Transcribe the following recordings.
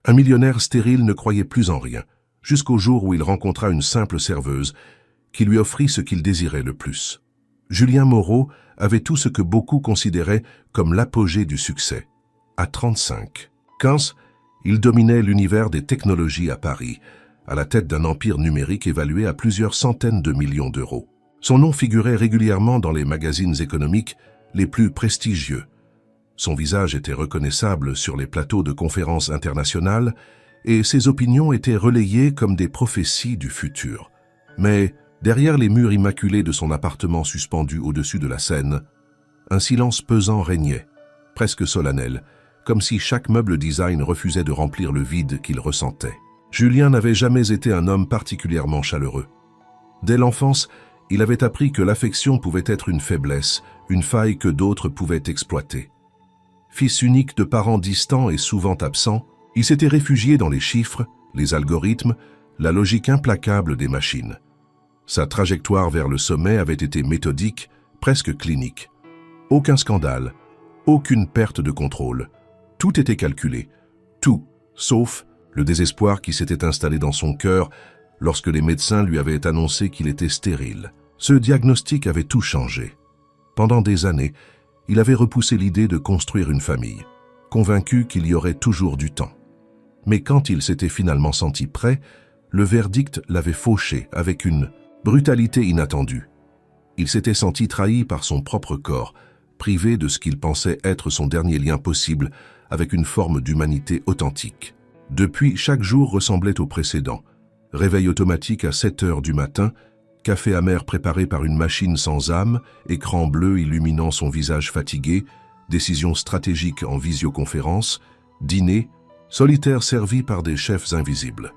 Un millionnaire stérile ne croyait plus en rien, jusqu'au jour où il rencontra une simple serveuse qui lui offrit ce qu'il désirait le plus. Julien Moreau avait tout ce que beaucoup considéraient comme l'apogée du succès. À 35, il dominait l'univers des technologies à Paris, à la tête d'un empire numérique évalué à plusieurs centaines de millions d'euros. Son nom figurait régulièrement dans les magazines économiques les plus prestigieux. Son visage était reconnaissable sur les plateaux de conférences internationales et ses opinions étaient relayées comme des prophéties du futur. Mais derrière les murs immaculés de son appartement suspendu au-dessus de la Seine, un silence pesant régnait, presque solennel, comme si chaque meuble design refusait de remplir le vide qu'il ressentait. Julien n'avait jamais été un homme particulièrement chaleureux. Dès l'enfance, il avait appris que l'affection pouvait être une faiblesse, une faille que d'autres pouvaient exploiter. Fils unique de parents distants et souvent absents, il s'était réfugié dans les chiffres, les algorithmes, la logique implacable des machines. Sa trajectoire vers le sommet avait été méthodique, presque clinique. Aucun scandale, aucune perte de contrôle. Tout était calculé, tout, sauf le désespoir qui s'était installé dans son cœur lorsque les médecins lui avaient annoncé qu'il était stérile. Ce diagnostic avait tout changé. Pendant des années, il avait repoussé l'idée de construire une famille, convaincu qu'il y aurait toujours du temps. Mais quand il s'était finalement senti prêt, le verdict l'avait fauché avec une brutalité inattendue. Il s'était senti trahi par son propre corps, privé de ce qu'il pensait être son dernier lien possible avec une forme d'humanité authentique. Depuis, chaque jour ressemblait au précédent. Réveil automatique à 7 heures du matin, café amer préparé par une machine sans âme, écran bleu illuminant son visage fatigué, décisions stratégiques en visioconférence, dîner, solitaire servi par des chefs invisibles.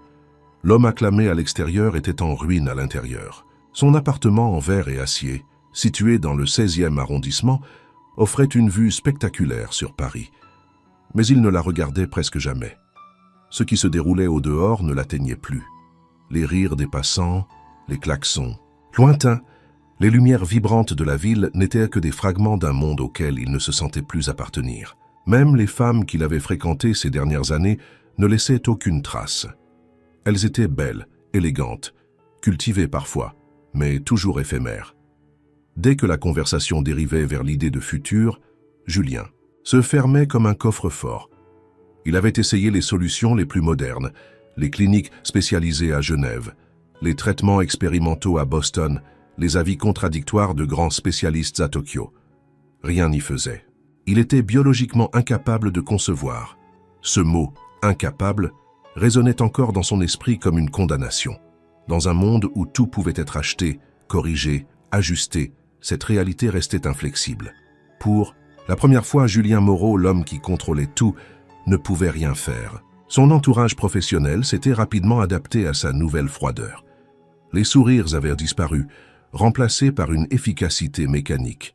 L'homme acclamé à l'extérieur était en ruine à l'intérieur. Son appartement en verre et acier, situé dans le 16e arrondissement, offrait une vue spectaculaire sur Paris. Mais il ne la regardait presque jamais. Ce qui se déroulait au dehors ne l'atteignait plus. Les rires des passants, les klaxons. Lointains, les lumières vibrantes de la ville n'étaient que des fragments d'un monde auquel il ne se sentait plus appartenir. Même les femmes qu'il avait fréquentées ces dernières années ne laissaient aucune trace. Elles étaient belles, élégantes, cultivées parfois, mais toujours éphémères. Dès que la conversation dérivait vers l'idée de futur, Julien se fermait comme un coffre-fort. Il avait essayé les solutions les plus modernes, les cliniques spécialisées à Genève, les traitements expérimentaux à Boston, les avis contradictoires de grands spécialistes à Tokyo. Rien n'y faisait. Il était biologiquement incapable de concevoir. Ce mot « incapable » résonnait encore dans son esprit comme une condamnation. Dans un monde où tout pouvait être acheté, corrigé, ajusté, cette réalité restait inflexible. Pour la première fois, Julien Moreau, l'homme qui contrôlait tout, ne pouvait rien faire. Son entourage professionnel s'était rapidement adapté à sa nouvelle froideur. Les sourires avaient disparu, remplacés par une efficacité mécanique.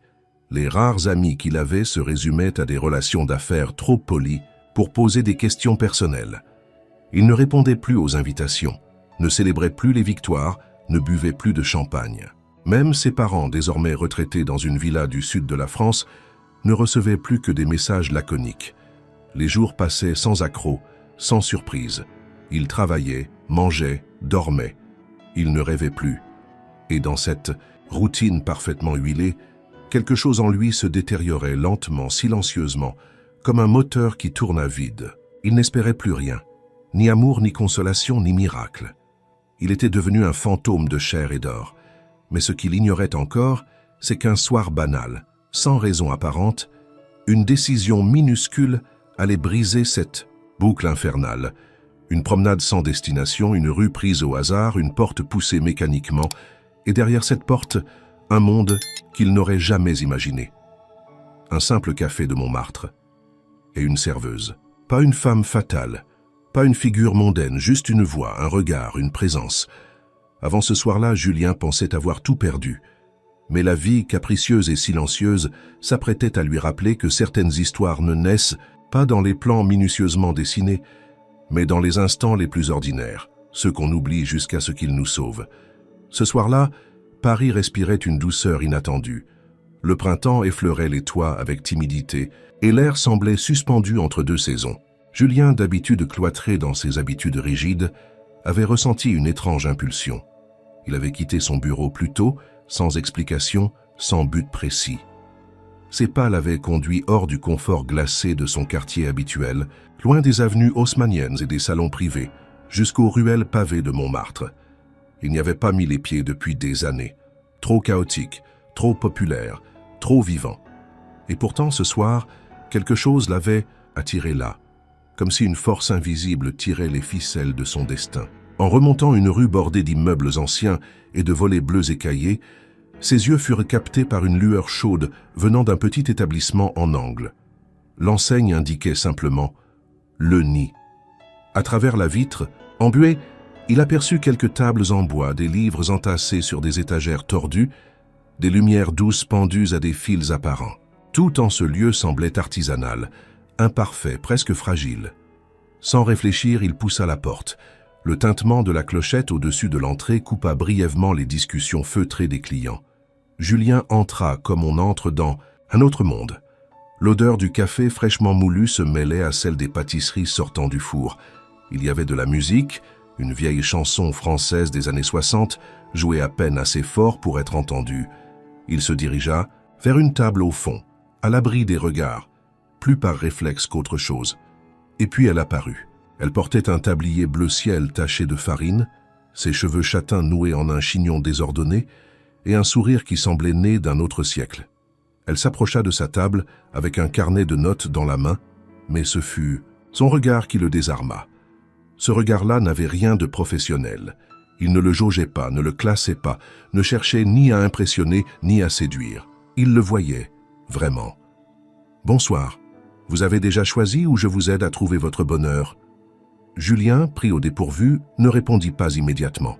Les rares amis qu'il avait se résumaient à des relations d'affaires trop polies pour poser des questions personnelles. Il ne répondait plus aux invitations, ne célébrait plus les victoires, ne buvait plus de champagne. Même ses parents, désormais retraités dans une villa du sud de la France, ne recevaient plus que des messages laconiques. Les jours passaient sans accroc, sans surprise. Il travaillait, mangeait, dormait. Il ne rêvait plus. Et dans cette routine parfaitement huilée, quelque chose en lui se détériorait lentement, silencieusement, comme un moteur qui tourne à vide. Il n'espérait plus rien, ni amour, ni consolation, ni miracle. Il était devenu un fantôme de chair et d'or. Mais ce qu'il ignorait encore, c'est qu'un soir banal, sans raison apparente, une décision minuscule allait briser cette boucle infernale. Une promenade sans destination, une rue prise au hasard, une porte poussée mécaniquement, et derrière cette porte, un monde qu'il n'aurait jamais imaginé. Un simple café de Montmartre et une serveuse. Pas une femme fatale, pas une figure mondaine, juste une voix, un regard, une présence. Avant ce soir-là, Julien pensait avoir tout perdu. Mais la vie, capricieuse et silencieuse, s'apprêtait à lui rappeler que certaines histoires ne naissent pas dans les plans minutieusement dessinés, mais dans les instants les plus ordinaires, ceux qu'on oublie jusqu'à ce qu'ils nous sauvent. Ce soir-là, Paris respirait une douceur inattendue. Le printemps effleurait les toits avec timidité, et l'air semblait suspendu entre deux saisons. Julien, d'habitude cloîtré dans ses habitudes rigides, avait ressenti une étrange impulsion. Il avait quitté son bureau plus tôt, sans explication, sans but précis. Ses pas l'avaient conduit hors du confort glacé de son quartier habituel, loin des avenues haussmanniennes et des salons privés, jusqu'aux ruelles pavées de Montmartre. Il n'y avait pas mis les pieds depuis des années. Trop chaotique, trop populaire, trop vivant. Et pourtant, ce soir, quelque chose l'avait attiré là, comme si une force invisible tirait les ficelles de son destin. En remontant une rue bordée d'immeubles anciens et de volets bleus écaillés, ses yeux furent captés par une lueur chaude venant d'un petit établissement en angle. L'enseigne indiquait simplement « Le Nid ». À travers la vitre, embuée, il aperçut quelques tables en bois, des livres entassés sur des étagères tordues, des lumières douces pendues à des fils apparents. Tout en ce lieu semblait artisanal, imparfait, presque fragile. Sans réfléchir, il poussa la porte. Le tintement de la clochette au-dessus de l'entrée coupa brièvement les discussions feutrées des clients. Julien entra comme on entre dans un autre monde. L'odeur du café fraîchement moulu se mêlait à celle des pâtisseries sortant du four. Il y avait de la musique, une vieille chanson française des années 60, jouée à peine assez fort pour être entendue. Il se dirigea vers une table au fond, à l'abri des regards, plus par réflexe qu'autre chose. Et puis elle apparut. Elle portait un tablier bleu ciel taché de farine, ses cheveux châtains noués en un chignon désordonné, et un sourire qui semblait né d'un autre siècle. Elle s'approcha de sa table avec un carnet de notes dans la main, mais ce fut son regard qui le désarma. Ce regard-là n'avait rien de professionnel. Il ne le jaugeait pas, ne le classait pas, ne cherchait ni à impressionner ni à séduire. Il le voyait, vraiment. « Bonsoir. Vous avez déjà choisi ou je vous aide à trouver votre bonheur ?» Julien, pris au dépourvu, ne répondit pas immédiatement.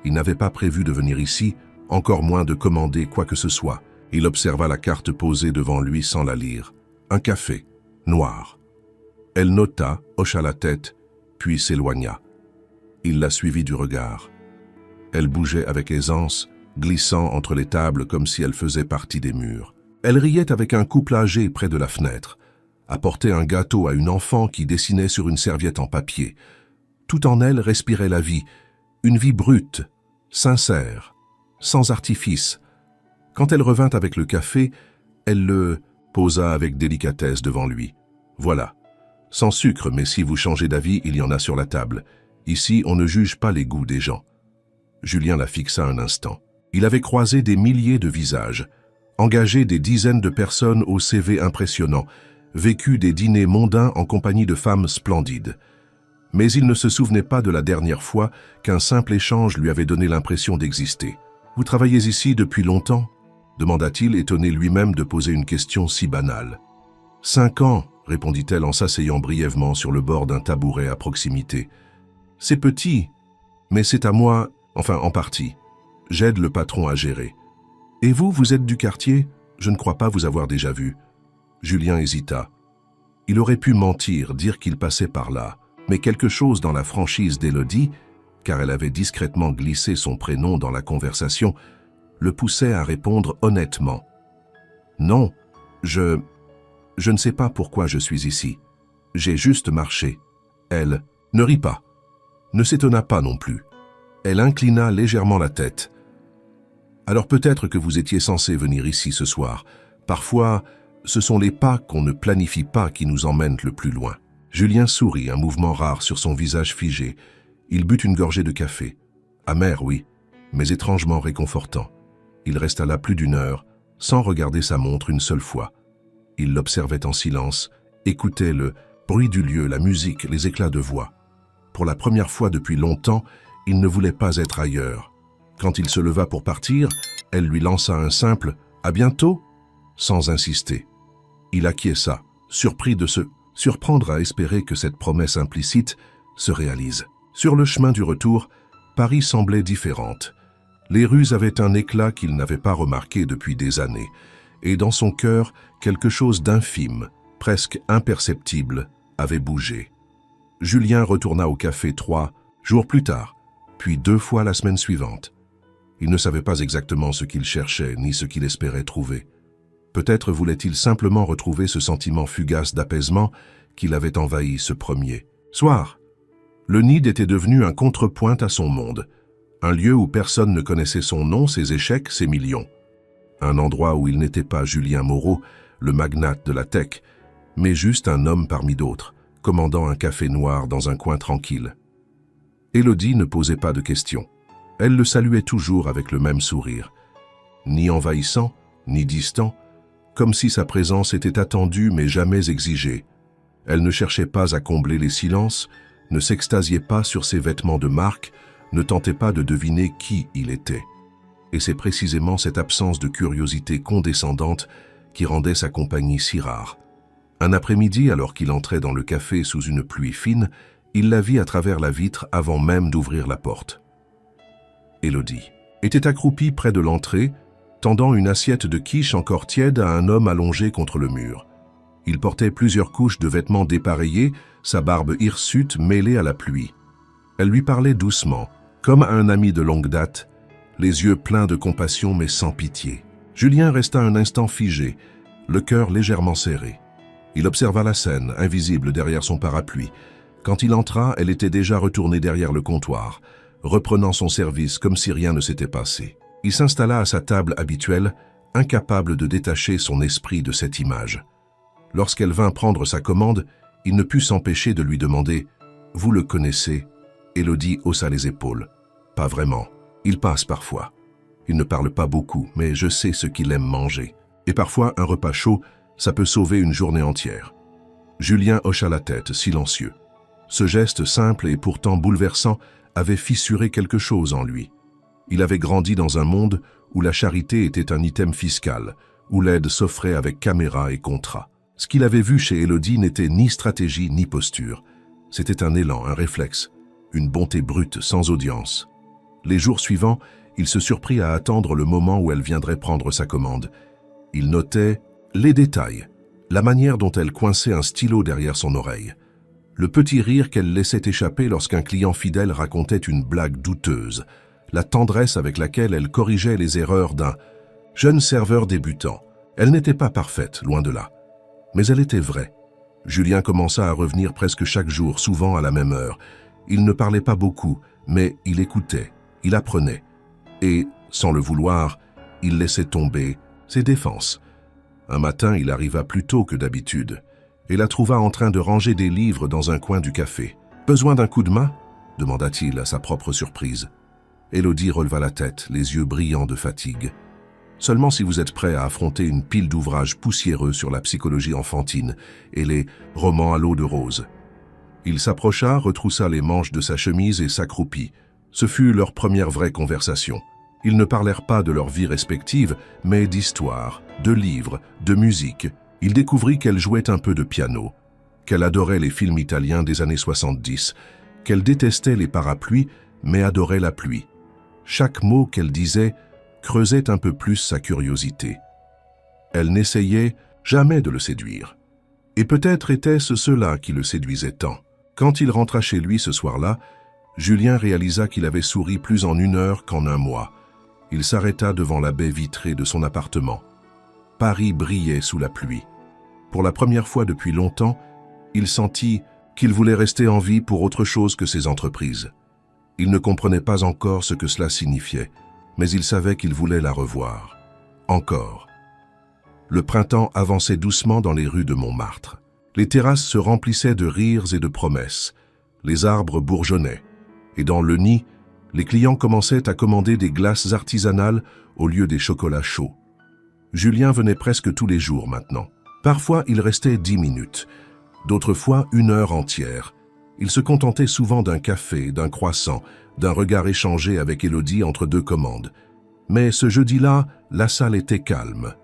Il n'avait pas prévu de venir ici, encore moins de commander quoi que ce soit. Il observa la carte posée devant lui sans la lire. Un café, noir. Elle nota, hocha la tête, puis s'éloigna. Il la suivit du regard. Elle bougeait avec aisance, glissant entre les tables comme si elle faisait partie des murs. Elle riait avec un couple âgé près de la fenêtre, apportait un gâteau à une enfant qui dessinait sur une serviette en papier. Tout en elle respirait la vie, une vie brute, sincère, sans artifice. Quand elle revint avec le café, elle le posa avec délicatesse devant lui. « Voilà. Sans sucre, mais si vous changez d'avis, il y en a sur la table. Ici, on ne juge pas les goûts des gens. » Julien la fixa un instant. Il avait croisé des milliers de visages, engagé des dizaines de personnes au CV impressionnant, vécu des dîners mondains en compagnie de femmes splendides. Mais il ne se souvenait pas de la dernière fois qu'un simple échange lui avait donné l'impression d'exister. « Vous travaillez ici depuis longtemps ?» demanda-t-il, étonné lui-même de poser une question si banale. « 5 ans, répondit-elle en s'asseyant brièvement sur le bord d'un tabouret à proximité. « C'est petit, mais c'est à moi, enfin en partie. J'aide le patron à gérer. Et vous, vous êtes du quartier? Je ne crois pas vous avoir déjà vu. » Julien hésita. Il aurait pu mentir, dire qu'il passait par là, mais quelque chose dans la franchise d'Élodie, car elle avait discrètement glissé son prénom dans la conversation, le poussait à répondre honnêtement. « Non, je ne sais pas pourquoi je suis ici. J'ai juste marché. » Elle ne rit pas, ne s'étonna pas non plus. Elle inclina légèrement la tête. « Alors peut-être que vous étiez censé venir ici ce soir. Parfois, ce sont les pas qu'on ne planifie pas qui nous emmènent le plus loin. » Julien sourit, un mouvement rare sur son visage figé. Il but une gorgée de café. Amer, oui, mais étrangement réconfortant. Il resta là plus d'1 heure, sans regarder sa montre une seule fois. Il l'observait en silence, écoutait le bruit du lieu, la musique, les éclats de voix. Pour la première fois depuis longtemps, il ne voulait pas être ailleurs. Quand il se leva pour partir, elle lui lança un simple « À bientôt ?» sans insister. Il acquiesça, surpris de se surprendre à espérer que cette promesse implicite se réalise. Sur le chemin du retour, Paris semblait différente. Les rues avaient un éclat qu'il n'avait pas remarqué depuis des années, et dans son cœur, quelque chose d'infime, presque imperceptible, avait bougé. Julien retourna au café 3 jours plus tard, puis 2 fois la semaine suivante. Il ne savait pas exactement ce qu'il cherchait, ni ce qu'il espérait trouver. Peut-être voulait-il simplement retrouver ce sentiment fugace d'apaisement qui l'avait envahi ce premier soir. Le Nid était devenu un contrepoint à son monde, un lieu où personne ne connaissait son nom, ses échecs, ses millions. Un endroit où il n'était pas Julien Moreau, le magnate de la tech, mais juste un homme parmi d'autres, commandant un café noir dans un coin tranquille. Élodie ne posait pas de questions. Elle le saluait toujours avec le même sourire, ni envahissant, ni distant, comme si sa présence était attendue mais jamais exigée. Elle ne cherchait pas à combler les silences, ne s'extasiait pas sur ses vêtements de marque, ne tentait pas de deviner qui il était. Et c'est précisément cette absence de curiosité condescendante qui rendait sa compagnie si rare. Un après-midi, alors qu'il entrait dans le café sous une pluie fine, il la vit à travers la vitre avant même d'ouvrir la porte. Élodie était accroupie près de l'entrée, tendant une assiette de quiche encore tiède à un homme allongé contre le mur. Il portait plusieurs couches de vêtements dépareillés, sa barbe hirsute mêlée à la pluie. Elle lui parlait doucement, comme à un ami de longue date, les yeux pleins de compassion mais sans pitié. Julien resta un instant figé, le cœur légèrement serré. Il observa la scène, invisible derrière son parapluie. Quand il entra, elle était déjà retournée derrière le comptoir, reprenant son service comme si rien ne s'était passé. Il s'installa à sa table habituelle, incapable de détacher son esprit de cette image. Lorsqu'elle vint prendre sa commande, il ne put s'empêcher de lui demander « Vous le connaissez ?» Élodie haussa les épaules. « Pas vraiment. Il passe parfois. Il ne parle pas beaucoup, mais je sais ce qu'il aime manger. Et parfois, un repas chaud, ça peut sauver une journée entière. » Julien hocha la tête, silencieux. Ce geste simple et pourtant bouleversant avait fissuré quelque chose en lui. Il avait grandi dans un monde où la charité était un item fiscal, où l'aide s'offrait avec caméra et contrat. Ce qu'il avait vu chez Élodie n'était ni stratégie ni posture. C'était un élan, un réflexe, une bonté brute sans audience. Les jours suivants, il se surprit à attendre le moment où elle viendrait prendre sa commande. Il notait les détails, la manière dont elle coinçait un stylo derrière son oreille, le petit rire qu'elle laissait échapper lorsqu'un client fidèle racontait une blague douteuse, la tendresse avec laquelle elle corrigeait les erreurs d'un jeune serveur débutant. Elle n'était pas parfaite, loin de là. Mais elle était vraie. Julien commença à revenir presque chaque jour, souvent à la même heure. Il ne parlait pas beaucoup, mais il écoutait, il apprenait. Et, sans le vouloir, il laissait tomber ses défenses. Un matin, il arriva plus tôt que d'habitude et la trouva en train de ranger des livres dans un coin du café. « Besoin d'un coup de main ?» demanda-t-il à sa propre surprise. Élodie releva la tête, les yeux brillants de fatigue. « Seulement si vous êtes prêt à affronter une pile d'ouvrages poussiéreux sur la psychologie enfantine et les romans à l'eau de rose. » Il s'approcha, retroussa les manches de sa chemise et s'accroupit. Ce fut leur première vraie conversation. Ils ne parlèrent pas de leur vie respective, mais d'histoire, de livres, de musique. Il découvrit qu'elle jouait un peu de piano, qu'elle adorait les films italiens des années 70, qu'elle détestait les parapluies, mais adorait la pluie. Chaque mot qu'elle disait creusait un peu plus sa curiosité. Elle n'essayait jamais de le séduire. Et peut-être était-ce cela qui le séduisait tant. Quand il rentra chez lui ce soir-là, Julien réalisa qu'il avait souri plus en 1 heure qu'en 1 mois. Il s'arrêta devant la baie vitrée de son appartement. Paris brillait sous la pluie. Pour la première fois depuis longtemps, il sentit qu'il voulait rester en vie pour autre chose que ses entreprises. Il ne comprenait pas encore ce que cela signifiait, mais il savait qu'il voulait la revoir. Encore. Le printemps avançait doucement dans les rues de Montmartre. Les terrasses se remplissaient de rires et de promesses. Les arbres bourgeonnaient. Et dans le nid, les clients commençaient à commander des glaces artisanales au lieu des chocolats chauds. Julien venait presque tous les jours maintenant. Parfois, il restait 10 minutes, d'autres fois 1 heure entière. Il se contentait souvent d'un café, d'un croissant, d'un regard échangé avec Élodie entre 2 commandes. Mais ce jeudi-là, la salle était calme.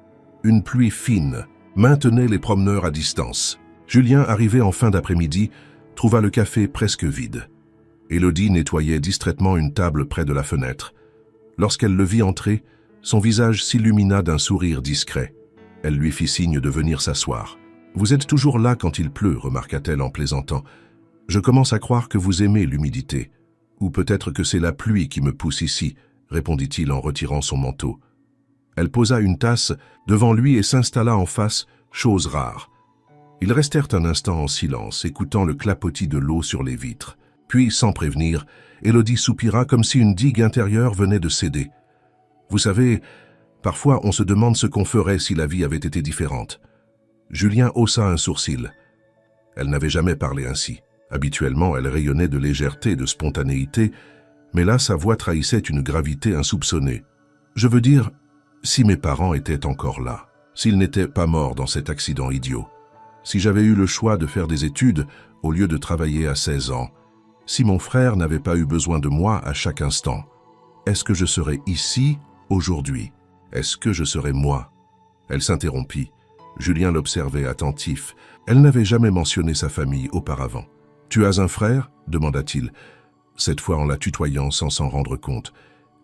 Une pluie fine maintenait les promeneurs à distance. Julien, arrivé en fin d'après-midi, trouva le café presque vide. Élodie nettoyait distraitement une table près de la fenêtre. Lorsqu'elle le vit entrer, son visage s'illumina d'un sourire discret. Elle lui fit signe de venir s'asseoir. « Vous êtes toujours là quand il pleut » remarqua-t-elle en plaisantant. « Je commence à croire que vous aimez l'humidité. Ou peut-être que c'est la pluie qui me pousse ici » répondit-il en retirant son manteau. Elle posa une tasse devant lui et s'installa en face, chose rare. Ils restèrent un instant en silence, écoutant le clapotis de l'eau sur les vitres. Puis, sans prévenir, Élodie soupira comme si une digue intérieure venait de céder. Vous savez, parfois on se demande ce qu'on ferait si la vie avait été différente. Julien haussa un sourcil. Elle n'avait jamais parlé ainsi. Habituellement, elle rayonnait de légèreté, de spontanéité, mais là, sa voix trahissait une gravité insoupçonnée. Je veux dire, si mes parents étaient encore là, s'ils n'étaient pas morts dans cet accident idiot, si j'avais eu le choix de faire des études au lieu de travailler à 16 ans, si mon frère n'avait pas eu besoin de moi à chaque instant, est-ce que je serais ici, aujourd'hui? Est-ce que je serais moi? Elle s'interrompit. Julien l'observait attentif. Elle n'avait jamais mentionné sa famille auparavant. « Tu as un frère ?» demanda-t-il, cette fois en la tutoyant sans s'en rendre compte.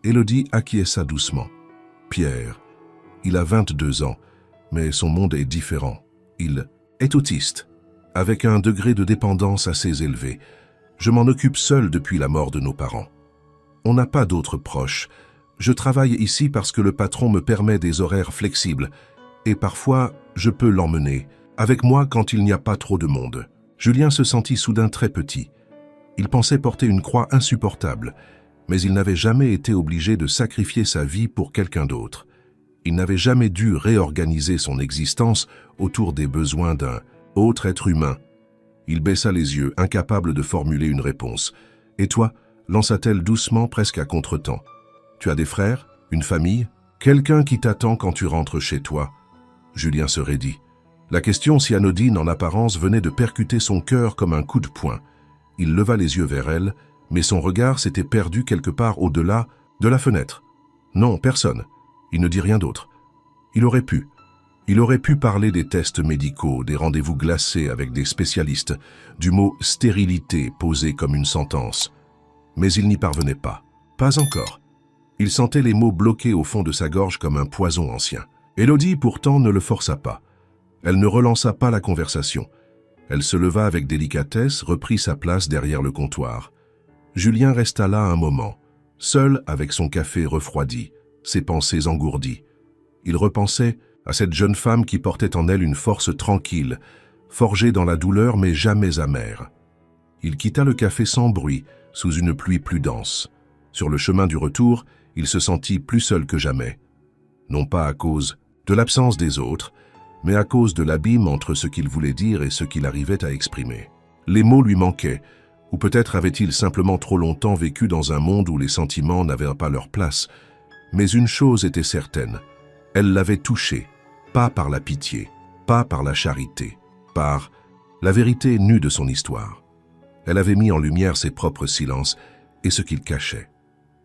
Élodie acquiesça doucement. « Pierre. Il a 22 ans, mais son monde est différent. Il est autiste, avec un degré de dépendance assez élevé. Je m'en occupe seul depuis la mort de nos parents. On n'a pas d'autres proches. Je travaille ici parce que le patron me permet des horaires flexibles, et parfois, je peux l'emmener, avec moi quand il n'y a pas trop de monde. » Julien se sentit soudain très petit. Il pensait porter une croix insupportable, mais il n'avait jamais été obligé de sacrifier sa vie pour quelqu'un d'autre. Il n'avait jamais dû réorganiser son existence autour des besoins d'un autre être humain. Il baissa les yeux, incapable de formuler une réponse. « Et toi ?» lança-t-elle doucement, presque à contretemps. « Tu as des frères? Une famille? Quelqu'un qui t'attend quand tu rentres chez toi ?» Julien se raidit. La question, si anodine en apparence, venait de percuter son cœur comme un coup de poing. Il leva les yeux vers elle, mais son regard s'était perdu quelque part au-delà de la fenêtre. Non, personne. Il ne dit rien d'autre. Il aurait pu parler des tests médicaux, des rendez-vous glacés avec des spécialistes, du mot « stérilité » posé comme une sentence. Mais il n'y parvenait pas. Pas encore. Il sentait les mots bloqués au fond de sa gorge comme un poison ancien. Élodie, pourtant, ne le força pas. Elle ne relança pas la conversation. Elle se leva avec délicatesse, reprit sa place derrière le comptoir. Julien resta là un moment, seul avec son café refroidi, ses pensées engourdies. Il repensait à cette jeune femme qui portait en elle une force tranquille, forgée dans la douleur mais jamais amère. Il quitta le café sans bruit, sous une pluie plus dense. Sur le chemin du retour, il se sentit plus seul que jamais. Non pas à cause de l'absence des autres, mais à cause de l'abîme entre ce qu'il voulait dire et ce qu'il arrivait à exprimer. Les mots lui manquaient, ou peut-être avait-il simplement trop longtemps vécu dans un monde où les sentiments n'avaient pas leur place. Mais une chose était certaine, elle l'avait touché, pas par la pitié, pas par la charité, par la vérité nue de son histoire. Elle avait mis en lumière ses propres silences et ce qu'il cachait.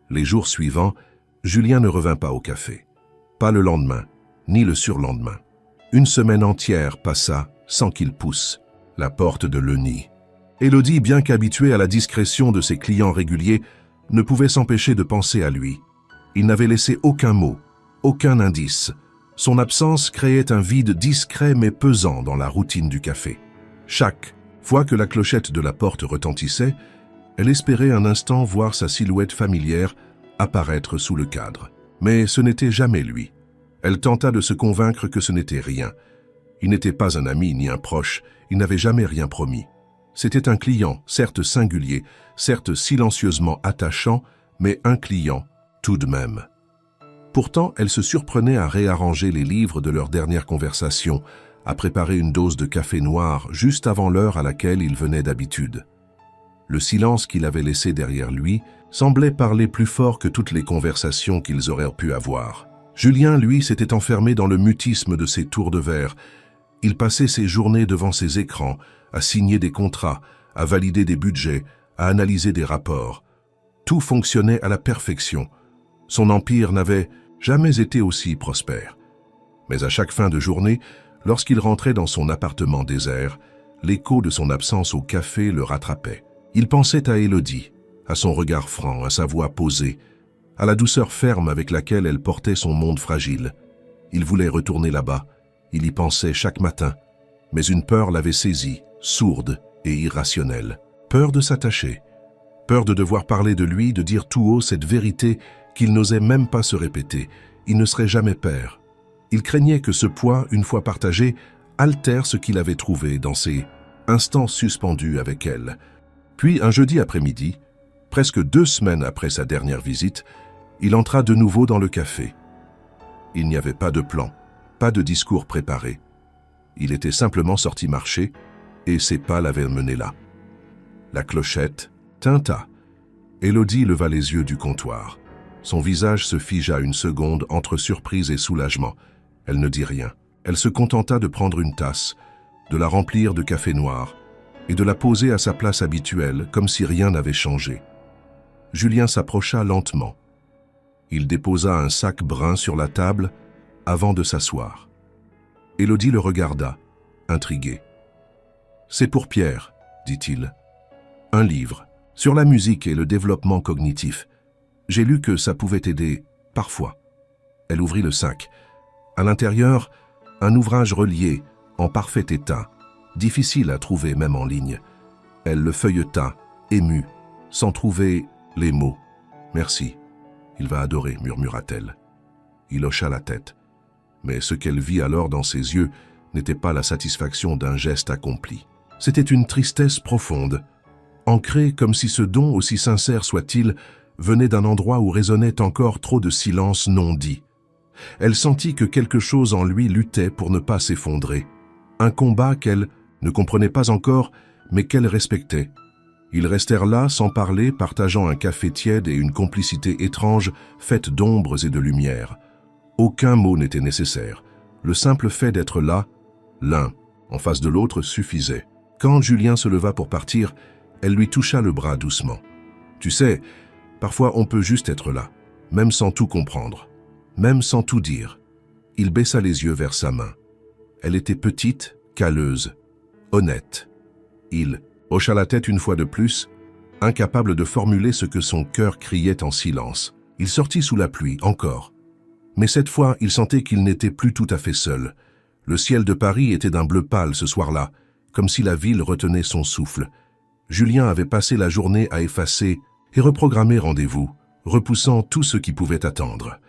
Les jours suivants, Julien ne revint pas au café. Pas le lendemain, ni le surlendemain. Une semaine entière passa sans qu'il pousse la porte de Leni. Élodie, bien qu'habituée à la discrétion de ses clients réguliers, ne pouvait s'empêcher de penser à lui. Il n'avait laissé aucun mot, aucun indice. Son absence créait un vide discret mais pesant dans la routine du café. Chaque fois que la clochette de la porte retentissait, elle espérait un instant voir sa silhouette familière apparaître sous le cadre. Mais ce n'était jamais lui. Elle tenta de se convaincre que ce n'était rien. Il n'était pas un ami ni un proche, il n'avait jamais rien promis. C'était un client, certes singulier, certes silencieusement attachant, mais un client tout de même. Pourtant, elle se surprenait à réarranger les livres de leur dernière conversation, à préparer une dose de café noir juste avant l'heure à laquelle il venait d'habitude. Le silence qu'il avait laissé derrière lui semblait parler plus fort que toutes les conversations qu'ils auraient pu avoir. Julien, lui, s'était enfermé dans le mutisme de ses tours de verre. Il passait ses journées devant ses écrans, à signer des contrats, à valider des budgets, à analyser des rapports. Tout fonctionnait à la perfection. Son empire n'avait jamais été aussi prospère. Mais à chaque fin de journée, lorsqu'il rentrait dans son appartement désert, l'écho de son absence au café le rattrapait. Il pensait à Élodie, à son regard franc, à sa voix posée, à la douceur ferme avec laquelle elle portait son monde fragile. Il voulait retourner là-bas, il y pensait chaque matin, mais une peur l'avait saisi, sourde et irrationnelle. Peur de s'attacher, peur de devoir parler de lui, de dire tout haut cette vérité qu'il n'osait même pas se répéter. Il ne serait jamais père. Il craignait que ce poids, une fois partagé, altère ce qu'il avait trouvé dans ces instants suspendus avec elle. Puis, un jeudi après-midi, presque 2 semaines après sa dernière visite, il entra de nouveau dans le café. Il n'y avait pas de plan, pas de discours préparé. Il était simplement sorti marcher, et ses pas l'avaient mené là. La clochette tinta. Élodie leva les yeux du comptoir. Son visage se figea une seconde entre surprise et soulagement. Elle ne dit rien. Elle se contenta de prendre une tasse, de la remplir de café noir et de la poser à sa place habituelle, comme si rien n'avait changé. Julien s'approcha lentement. Il déposa un sac brun sur la table avant de s'asseoir. Élodie le regarda, intriguée. « C'est pour Pierre, » dit-il. « Un livre, sur la musique et le développement cognitif. J'ai lu que ça pouvait aider, parfois. » Elle ouvrit le sac. À l'intérieur, un ouvrage relié, en parfait état, difficile à trouver même en ligne. Elle le feuilleta, émue, sans trouver les mots. « Merci, il va adorer, » murmura-t-elle. Il hocha la tête. Mais ce qu'elle vit alors dans ses yeux n'était pas la satisfaction d'un geste accompli. C'était une tristesse profonde, ancrée comme si ce don, aussi sincère soit-il, venait d'un endroit où résonnait encore trop de silence non dit. Elle sentit que quelque chose en lui luttait pour ne pas s'effondrer. Un combat qu'elle ne comprenait pas encore, mais qu'elle respectait. Ils restèrent là, sans parler, partageant un café tiède et une complicité étrange, faite d'ombres et de lumière. Aucun mot n'était nécessaire. Le simple fait d'être là, l'un, en face de l'autre, suffisait. Quand Julien se leva pour partir, elle lui toucha le bras doucement. « Tu sais, parfois on peut juste être là, même sans tout comprendre, même sans tout dire. » Il baissa les yeux vers sa main. Elle était petite, calleuse, honnête. Il hocha la tête une fois de plus, incapable de formuler ce que son cœur criait en silence. Il sortit sous la pluie, encore. Mais cette fois, il sentait qu'il n'était plus tout à fait seul. Le ciel de Paris était d'un bleu pâle ce soir-là, comme si la ville retenait son souffle. Julien avait passé la journée à effacer et reprogrammer rendez-vous, repoussant tout ce qui pouvait attendre.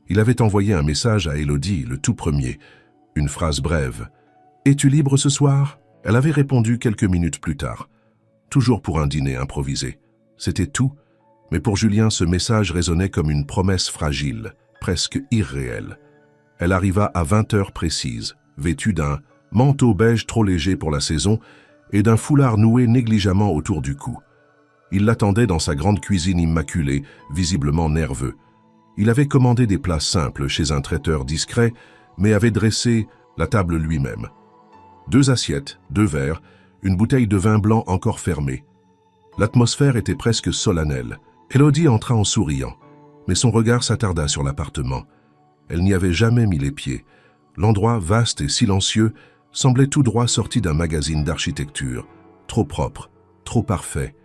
Il avait envoyé un message à Élodie, le tout premier, une phrase brève. « Es-tu libre ce soir ?» Elle avait répondu quelques minutes plus tard, toujours pour un dîner improvisé. C'était tout, mais pour Julien, ce message résonnait comme une promesse fragile, presque irréelle. Elle arriva à 20 heures précises, vêtue d'un manteau beige trop léger pour la saison et d'un foulard noué négligemment autour du cou. Il l'attendait dans sa grande cuisine immaculée, visiblement nerveux. Il avait commandé des plats simples chez un traiteur discret, mais avait dressé la table lui-même. 2 assiettes, 2 verres, une bouteille de vin blanc encore fermée. L'atmosphère était presque solennelle. Élodie entra en souriant, mais son regard s'attarda sur l'appartement. Elle n'y avait jamais mis les pieds. L'endroit, vaste et silencieux, semblait tout droit sorti d'un magazine d'architecture, trop propre, trop parfait.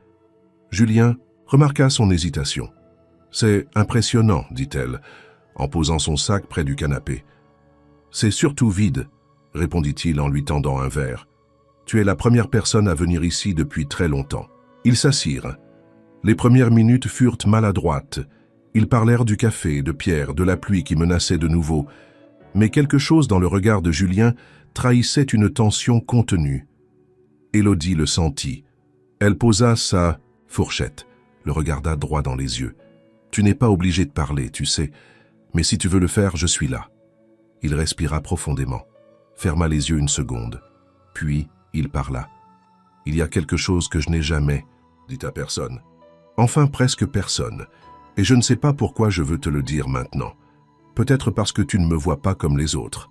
Julien remarqua son hésitation. « C'est impressionnant, » dit-elle, en posant son sac près du canapé. « C'est surtout vide, » répondit-il en lui tendant un verre. « Tu es la première personne à venir ici depuis très longtemps. » Ils s'assirent. Les premières minutes furent maladroites. Ils parlèrent du café, de Pierre, de la pluie qui menaçait de nouveau. Mais quelque chose dans le regard de Julien trahissait une tension contenue. Élodie le sentit. Elle posa sa fourchette, le regarda droit dans les yeux. « Tu n'es pas obligé de parler, tu sais, mais si tu veux le faire, je suis là. » Il respira profondément, ferma les yeux une seconde, puis il parla. « Il y a quelque chose que je n'ai jamais dit à personne. Enfin presque personne, et je ne sais pas pourquoi je veux te le dire maintenant. Peut-être parce que tu ne me vois pas comme les autres. »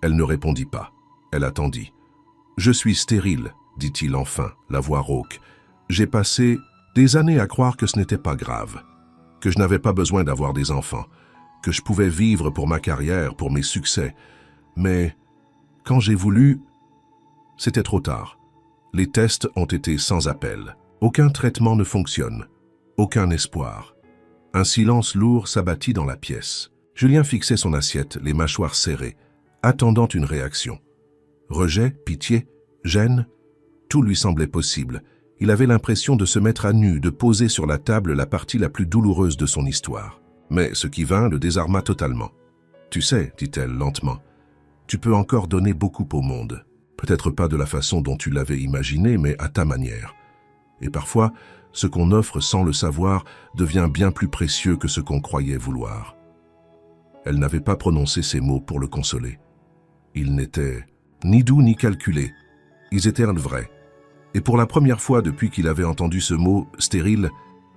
Elle ne répondit pas. Elle attendit. « Je suis stérile, » dit-il enfin, la voix rauque. « J'ai passé des années à croire que ce n'était pas grave, que je n'avais pas besoin d'avoir des enfants, que je pouvais vivre pour ma carrière, pour mes succès. Mais quand j'ai voulu, c'était trop tard. Les tests ont été sans appel. Aucun traitement ne fonctionne. Aucun espoir. » Un silence lourd s'abattit dans la pièce. Julien fixait son assiette, les mâchoires serrées, attendant une réaction. Rejet, pitié, gêne, tout lui semblait possible. Il avait l'impression de se mettre à nu, de poser sur la table la partie la plus douloureuse de son histoire. Mais ce qui vint le désarma totalement. « Tu sais, dit-elle lentement, Tu peux encore donner beaucoup au monde. Peut-être pas de la façon dont tu l'avais imaginé, mais à ta manière. Et parfois, ce qu'on offre sans le savoir devient bien plus précieux que ce qu'on croyait vouloir. » Elle n'avait pas prononcé ces mots pour le consoler. Ils n'étaient ni doux ni calculés. Ils étaient vrais. Et pour la première fois depuis qu'il avait entendu ce mot « stérile »,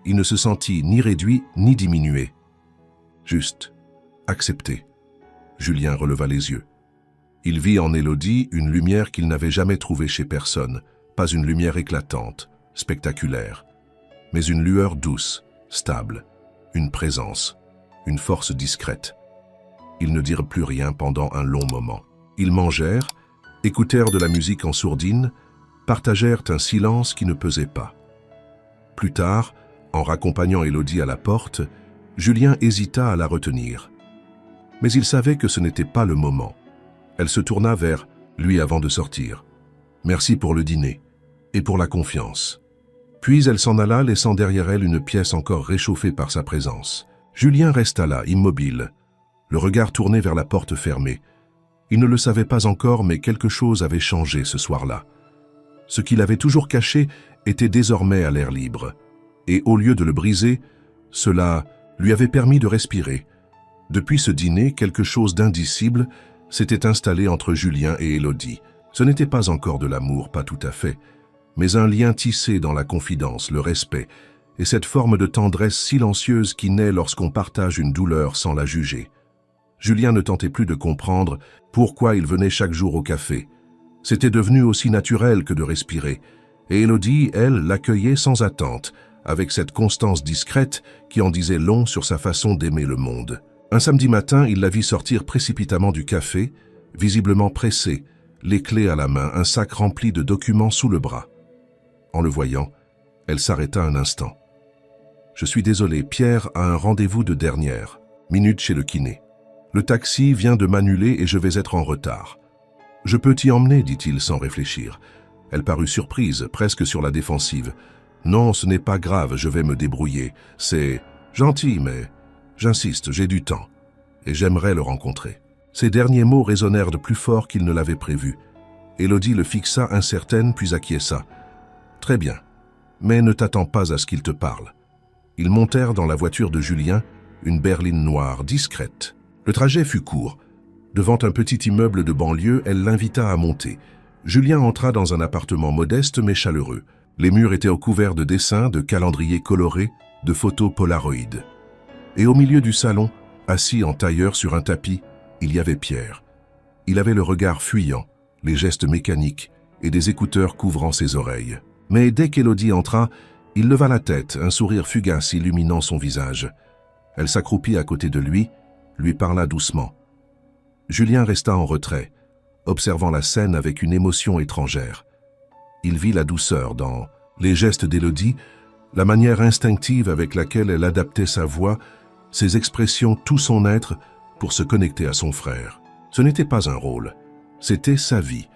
il ne se sentit ni réduit ni diminué. Juste, accepté. Julien releva les yeux. Il vit en Élodie une lumière qu'il n'avait jamais trouvée chez personne, pas une lumière éclatante, spectaculaire, mais une lueur douce, stable, une présence, une force discrète. Ils ne dirent plus rien pendant un long moment. Ils mangèrent, écoutèrent de la musique en sourdine, partagèrent un silence qui ne pesait pas. Plus tard, en raccompagnant Élodie à la porte, Julien hésita à la retenir. Mais il savait que ce n'était pas le moment. Elle se tourna vers lui avant de sortir. « Merci pour le dîner et pour la confiance. » Puis elle s'en alla, laissant derrière elle une pièce encore réchauffée par sa présence. Julien resta là, immobile, le regard tourné vers la porte fermée. Il ne le savait pas encore, mais quelque chose avait changé ce soir-là. Ce qu'il avait toujours caché était désormais à l'air libre. Et au lieu de le briser, cela lui avait permis de respirer. Depuis ce dîner, quelque chose d'indicible s'était installé entre Julien et Élodie. Ce n'était pas encore de l'amour, pas tout à fait, mais un lien tissé dans la confidence, le respect, et cette forme de tendresse silencieuse qui naît lorsqu'on partage une douleur sans la juger. Julien ne tentait plus de comprendre pourquoi il venait chaque jour au café. C'était devenu aussi naturel que de respirer, et Élodie, elle, l'accueillait sans attente, avec cette constance discrète qui en disait long sur sa façon d'aimer le monde. Un samedi matin, il la vit sortir précipitamment du café, visiblement pressée, les clés à la main, un sac rempli de documents sous le bras. En le voyant, elle s'arrêta un instant. « Je suis désolé, Pierre a un rendez-vous de dernière minute chez le kiné. Le taxi vient de m'annuler et je vais être en retard. Je peux t'y emmener, dit-il sans réfléchir. » Elle parut surprise, presque sur la défensive. « Non, ce n'est pas grave, je vais me débrouiller. C'est gentil, mais j'insiste, j'ai du temps. Et j'aimerais le rencontrer. » Ces derniers mots résonnèrent de plus fort qu'il ne l'avait prévu. Élodie le fixa incertaine, puis acquiesça. « Très bien, mais ne t'attends pas à ce qu'il te parle. » Ils montèrent dans la voiture de Julien, une berline noire, discrète. Le trajet fut court. Devant un petit immeuble de banlieue, elle l'invita à monter. Julien entra dans un appartement modeste mais chaleureux. Les murs étaient recouverts de dessins, de calendriers colorés, de photos Polaroid. Et au milieu du salon, assis en tailleur sur un tapis, il y avait Pierre. Il avait le regard fuyant, les gestes mécaniques et des écouteurs couvrant ses oreilles. Mais dès qu'Élodie entra, il leva la tête, un sourire fugace illuminant son visage. Elle s'accroupit à côté de lui parla doucement. Julien resta en retrait, observant la scène avec une émotion étrangère. Il vit la douceur dans les gestes d'Élodie, la manière instinctive avec laquelle elle adaptait sa voix, ses expressions, tout son être, pour se connecter à son frère. Ce n'était pas un rôle, c'était sa vie.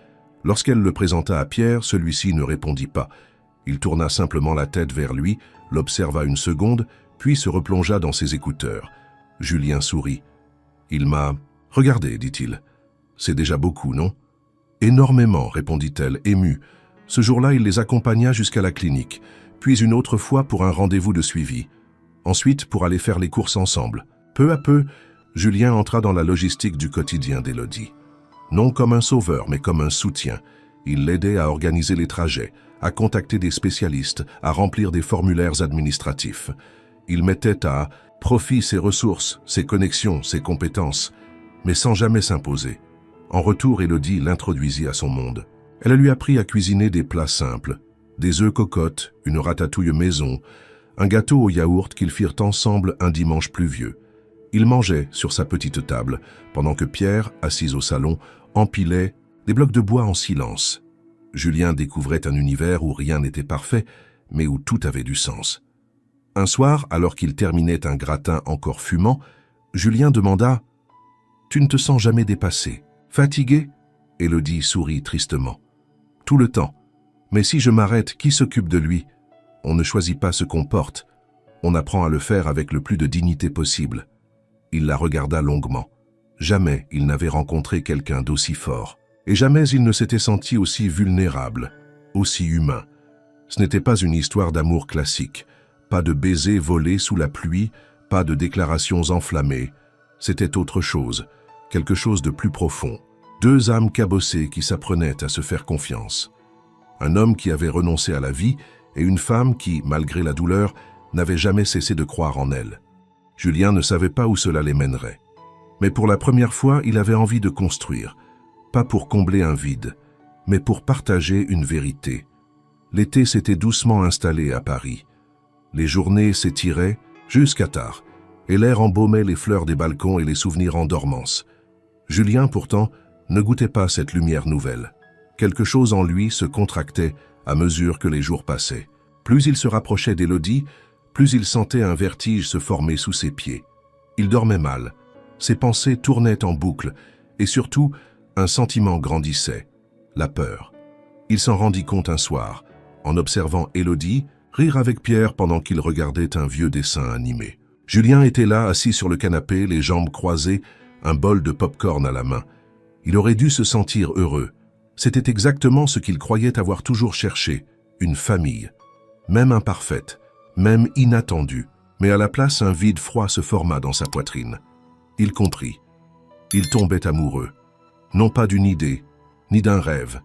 Lorsqu'elle le présenta à Pierre, celui-ci ne répondit pas. Il tourna simplement la tête vers lui, l'observa une seconde, puis se replongea dans ses écouteurs. Julien sourit. « Il m'a... regardé, dit-il. C'est déjà beaucoup, non ?»« Énormément, répondit-elle, émue. Ce jour-là, il les accompagna jusqu'à la clinique, puis une autre fois pour un rendez-vous de suivi. Ensuite, pour aller faire les courses ensemble. Peu à peu, Julien entra dans la logistique du quotidien d'Élodie. Non comme un sauveur, mais comme un soutien. Il l'aidait à organiser les trajets, à contacter des spécialistes, à remplir des formulaires administratifs. Il mettait à profit ses ressources, ses connexions, ses compétences, mais sans jamais s'imposer. En retour, Élodie l'introduisit à son monde. Elle lui apprit à cuisiner des plats simples, des œufs cocottes, une ratatouille maison, un gâteau au yaourt qu'ils firent ensemble un dimanche pluvieux. Ils mangeaient sur sa petite table, pendant que Pierre, assis au salon, empilait des blocs de bois en silence. Julien découvrait un univers où rien n'était parfait, mais où tout avait du sens. Un soir, alors qu'il terminait un gratin encore fumant, Julien demanda « Tu ne te sens jamais dépassé, fatigué ?» Élodie sourit tristement. « Tout le temps. Mais si je m'arrête, qui s'occupe de lui? On ne choisit pas ce qu'on porte. On apprend à le faire avec le plus de dignité possible. » Il la regarda longuement. « Jamais il n'avait rencontré quelqu'un d'aussi fort. Et jamais il ne s'était senti aussi vulnérable, aussi humain. Ce n'était pas une histoire d'amour classique, pas de baisers volés sous la pluie, pas de déclarations enflammées. C'était autre chose, quelque chose de plus profond. Deux âmes cabossées qui s'apprenaient à se faire confiance. Un homme qui avait renoncé à la vie et une femme qui, malgré la douleur, n'avait jamais cessé de croire en elle. Julien ne savait pas où cela les mènerait. Mais pour la première fois, il avait envie de construire, pas pour combler un vide, mais pour partager une vérité. L'été s'était doucement installé à Paris. Les journées s'étiraient jusqu'à tard, et l'air embaumait les fleurs des balcons et les souvenirs en dormance. Julien, pourtant, ne goûtait pas cette lumière nouvelle. Quelque chose en lui se contractait à mesure que les jours passaient. Plus il se rapprochait d'Élodie, plus il sentait un vertige se former sous ses pieds. Il dormait mal, ses pensées tournaient en boucle, et surtout, un sentiment grandissait, la peur. Il s'en rendit compte un soir, en observant Élodie rire avec Pierre pendant qu'il regardait un vieux dessin animé. Julien était là, assis sur le canapé, les jambes croisées, un bol de pop-corn à la main. Il aurait dû se sentir heureux. C'était exactement ce qu'il croyait avoir toujours cherché, une famille. Même imparfaite, même inattendue, mais à la place un vide froid se forma dans sa poitrine. Il comprit. Il tombait amoureux. Non pas d'une idée, ni d'un rêve,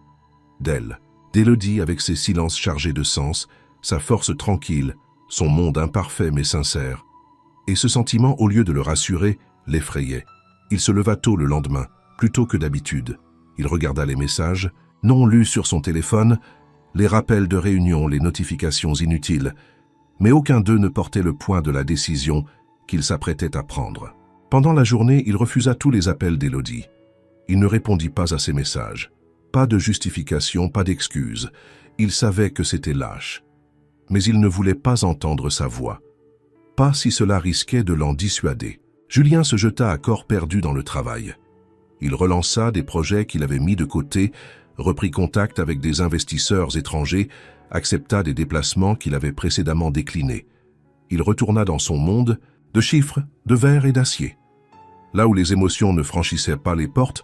d'elle, d'Élodie avec ses silences chargés de sens, sa force tranquille, son monde imparfait mais sincère. Et ce sentiment, au lieu de le rassurer, l'effrayait. Il se leva tôt le lendemain, plus tôt que d'habitude. Il regarda les messages, non lus sur son téléphone, les rappels de réunion, les notifications inutiles, mais aucun d'eux ne portait le poids de la décision qu'il s'apprêtait à prendre. Pendant la journée, il refusa tous les appels d'Élodie. Il ne répondit pas à ses messages. Pas de justification, pas d'excuse. Il savait que c'était lâche. Mais il ne voulait pas entendre sa voix. Pas si cela risquait de l'en dissuader. Julien se jeta à corps perdu dans le travail. Il relança des projets qu'il avait mis de côté, reprit contact avec des investisseurs étrangers, accepta des déplacements qu'il avait précédemment déclinés. Il retourna dans son monde de chiffres, de verre et d'acier. Là où les émotions ne franchissaient pas les portes,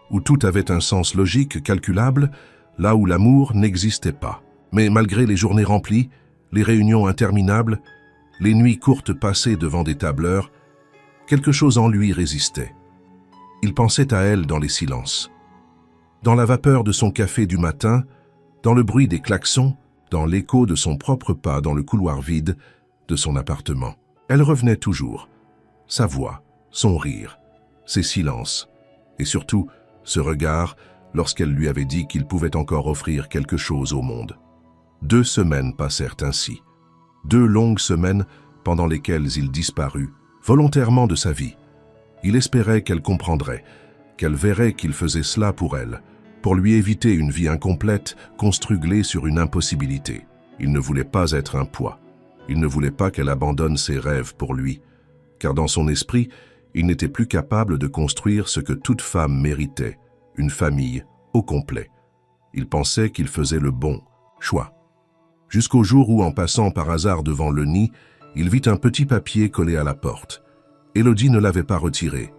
où tout avait un sens logique, calculable, là où l'amour n'existait pas. Mais malgré les journées remplies, les réunions interminables, les nuits courtes passées devant des tableurs, quelque chose en lui résistait. Il pensait à elle dans les silences. Dans la vapeur de son café du matin, dans le bruit des klaxons, dans l'écho de son propre pas dans le couloir vide de son appartement. Elle revenait toujours. Sa voix, son rire, ses silences, et surtout ce regard lorsqu'elle lui avait dit qu'il pouvait encore offrir quelque chose au monde. 2 semaines passèrent ainsi. 2 longues semaines pendant lesquelles il disparut, volontairement de sa vie. Il espérait qu'elle comprendrait, qu'elle verrait qu'il faisait cela pour elle, pour lui éviter une vie incomplète, construglée sur une impossibilité. Il ne voulait pas être un poids. Il ne voulait pas qu'elle abandonne ses rêves pour lui, car dans son esprit, il n'était plus capable de construire ce que toute femme méritait, une famille au complet. Il pensait qu'il faisait le bon choix. Jusqu'au jour où, en passant par hasard devant le nid, il vit un petit papier collé à la porte. Élodie ne l'avait pas retiré.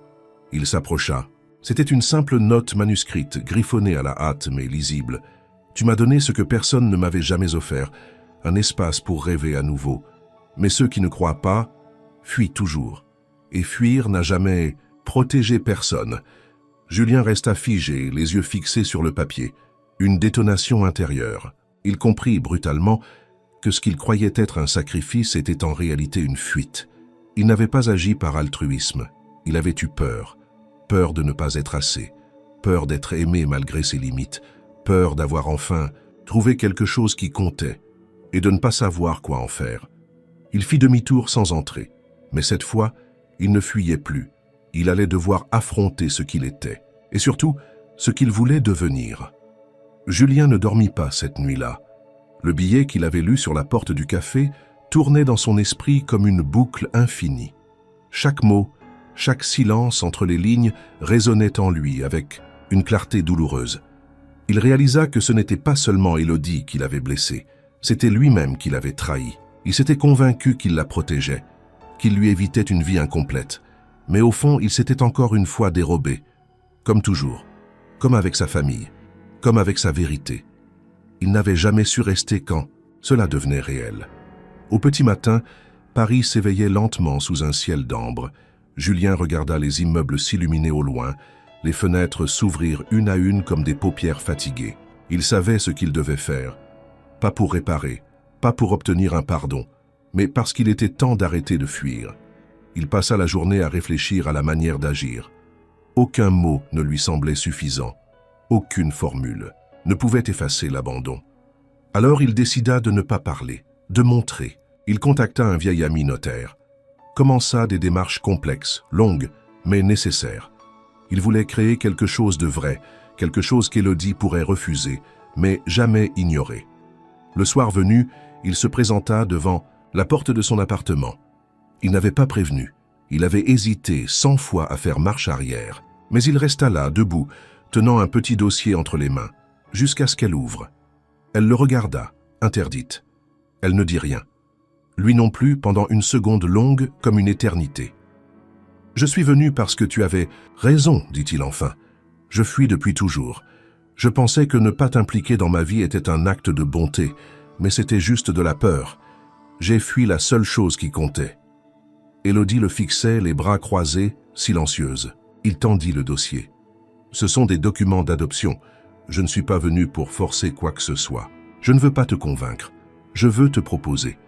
Il s'approcha. C'était une simple note manuscrite, griffonnée à la hâte mais lisible. « Tu m'as donné ce que personne ne m'avait jamais offert, un espace pour rêver à nouveau. Mais ceux qui ne croient pas, fuient toujours. Et fuir n'a jamais protégé personne. » Julien resta figé, les yeux fixés sur le papier. Une détonation intérieure. Il comprit brutalement que ce qu'il croyait être un sacrifice était en réalité une fuite. Il n'avait pas agi par altruisme. Il avait eu peur. Peur de ne pas être assez. Peur d'être aimé malgré ses limites. Peur d'avoir enfin trouvé quelque chose qui comptait et de ne pas savoir quoi en faire. Il fit demi-tour sans entrer. Mais cette fois, il ne fuyait plus. Il allait devoir affronter ce qu'il était. Et surtout, ce qu'il voulait devenir. Julien ne dormit pas cette nuit-là. Le billet qu'il avait lu sur la porte du café tournait dans son esprit comme une boucle infinie. Chaque mot, chaque silence entre les lignes résonnait en lui avec une clarté douloureuse. Il réalisa que ce n'était pas seulement Élodie qui l'avait blessé, c'était lui-même qui l'avait trahi. Il s'était convaincu qu'il la protégeait, qu'il lui évitait une vie incomplète. Mais au fond, il s'était encore une fois dérobé, comme toujours, comme avec sa famille, comme avec sa vérité. Il n'avait jamais su rester quand cela devenait réel. Au petit matin, Paris s'éveillait lentement sous un ciel d'ambre. Julien regarda les immeubles s'illuminer au loin, les fenêtres s'ouvrir une à une comme des paupières fatiguées. Il savait ce qu'il devait faire, pas pour réparer, pas pour obtenir un pardon, mais parce qu'il était temps d'arrêter de fuir. Il passa la journée à réfléchir à la manière d'agir. Aucun mot ne lui semblait suffisant. Aucune formule ne pouvait effacer l'abandon. Alors il décida de ne pas parler, de montrer. Il contacta un vieil ami notaire. Commença des démarches complexes, longues, mais nécessaires. Il voulait créer quelque chose de vrai, quelque chose qu'Élodie pourrait refuser, mais jamais ignorer. Le soir venu, il se présenta devant la porte de son appartement. Il n'avait pas prévenu. Il avait hésité 100 fois à faire marche arrière. Mais il resta là, debout, tenant un petit dossier entre les mains, jusqu'à ce qu'elle ouvre. Elle le regarda, interdite. Elle ne dit rien. Lui non plus, pendant une seconde longue comme une éternité. « Je suis venu parce que tu avais raison, dit-il enfin. Je fuis depuis toujours. Je pensais que ne pas t'impliquer dans ma vie était un acte de bonté, mais c'était juste de la peur. J'ai fui la seule chose qui comptait. » Élodie le fixait, les bras croisés, silencieuse. Il tendit le dossier. « Ce sont des documents d'adoption. Je ne suis pas venu pour forcer quoi que ce soit. Je ne veux pas te convaincre. Je veux te proposer.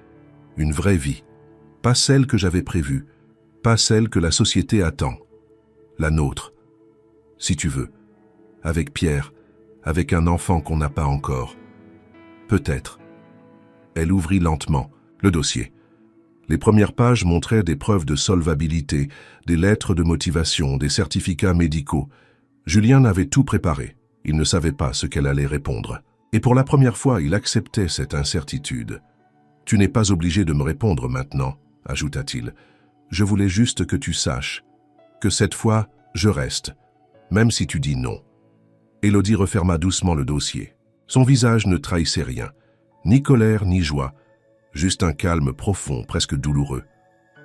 Une vraie vie. Pas celle que j'avais prévue. Pas celle que la société attend. La nôtre. Si tu veux. Avec Pierre. Avec un enfant qu'on n'a pas encore. Peut-être. » Elle ouvrit lentement le dossier. Les premières pages montraient des preuves de solvabilité, des lettres de motivation, des certificats médicaux. Julien avait tout préparé. Il ne savait pas ce qu'elle allait répondre. Et pour la première fois, il acceptait cette incertitude. « Tu n'es pas obligé de me répondre maintenant, » ajouta-t-il. « Je voulais juste que tu saches que cette fois, je reste, même si tu dis non. » Élodie referma doucement le dossier. Son visage ne trahissait rien, ni colère ni joie, juste un calme profond, presque douloureux.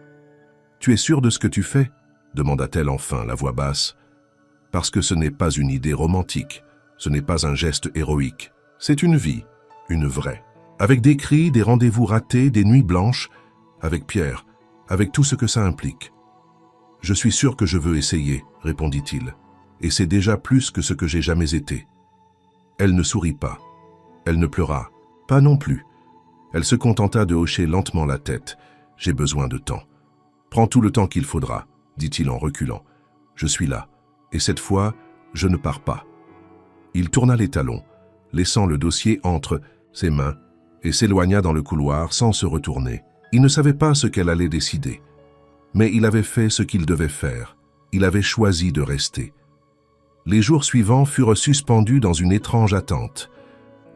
« Tu es sûr de ce que tu fais ?» demanda-t-elle enfin, la voix basse. « Parce que ce n'est pas une idée romantique, ce n'est pas un geste héroïque. C'est une vie, une vraie. Avec des cris, des rendez-vous ratés, des nuits blanches, avec Pierre, avec tout ce que ça implique. »« Je suis sûr que je veux essayer, » répondit-il, « et c'est déjà plus que ce que j'ai jamais été. » Elle ne sourit pas. Elle ne pleura, pas non plus. Elle se contenta de hocher lentement la tête. « J'ai besoin de temps. »« Prends tout le temps qu'il faudra, » dit-il en reculant. « Je suis là, et cette fois, je ne pars pas. » Il tourna les talons, laissant le dossier entre ses mains, et s'éloigna dans le couloir sans se retourner. Il ne savait pas ce qu'elle allait décider. Mais il avait fait ce qu'il devait faire. Il avait choisi de rester. Les jours suivants furent suspendus dans une étrange attente.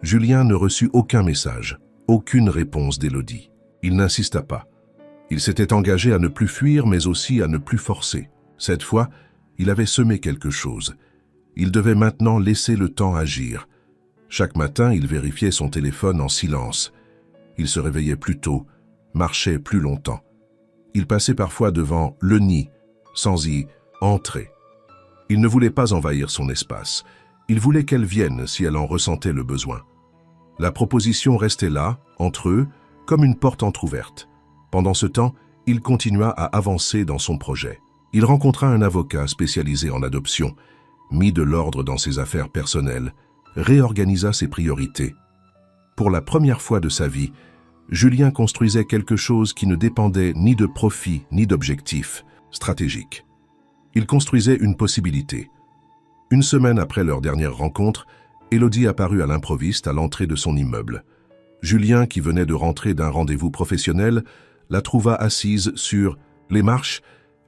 Julien ne reçut aucun message, aucune réponse d'Élodie. Il n'insista pas. Il s'était engagé à ne plus fuir, mais aussi à ne plus forcer. Cette fois, il avait semé quelque chose. Il devait maintenant laisser le temps agir. Chaque matin, il vérifiait son téléphone en silence. Il se réveillait plus tôt, marchait plus longtemps. Il passait parfois devant le nid, sans y entrer. Il ne voulait pas envahir son espace. Il voulait qu'elle vienne si elle en ressentait le besoin. La proposition restait là, entre eux, comme une porte entr'ouverte. Pendant ce temps, il continua à avancer dans son projet. Il rencontra un avocat spécialisé en adoption, mit de l'ordre dans ses affaires personnelles, réorganisa ses priorités. Pour la première fois de sa vie, Julien construisait quelque chose qui ne dépendait ni de profit ni d'objectifs stratégiques. Il construisait une possibilité. Une semaine après leur dernière rencontre, Élodie apparut à l'improviste à l'entrée de son immeuble. Julien, qui venait de rentrer d'un rendez-vous professionnel, la trouva assise sur les marches,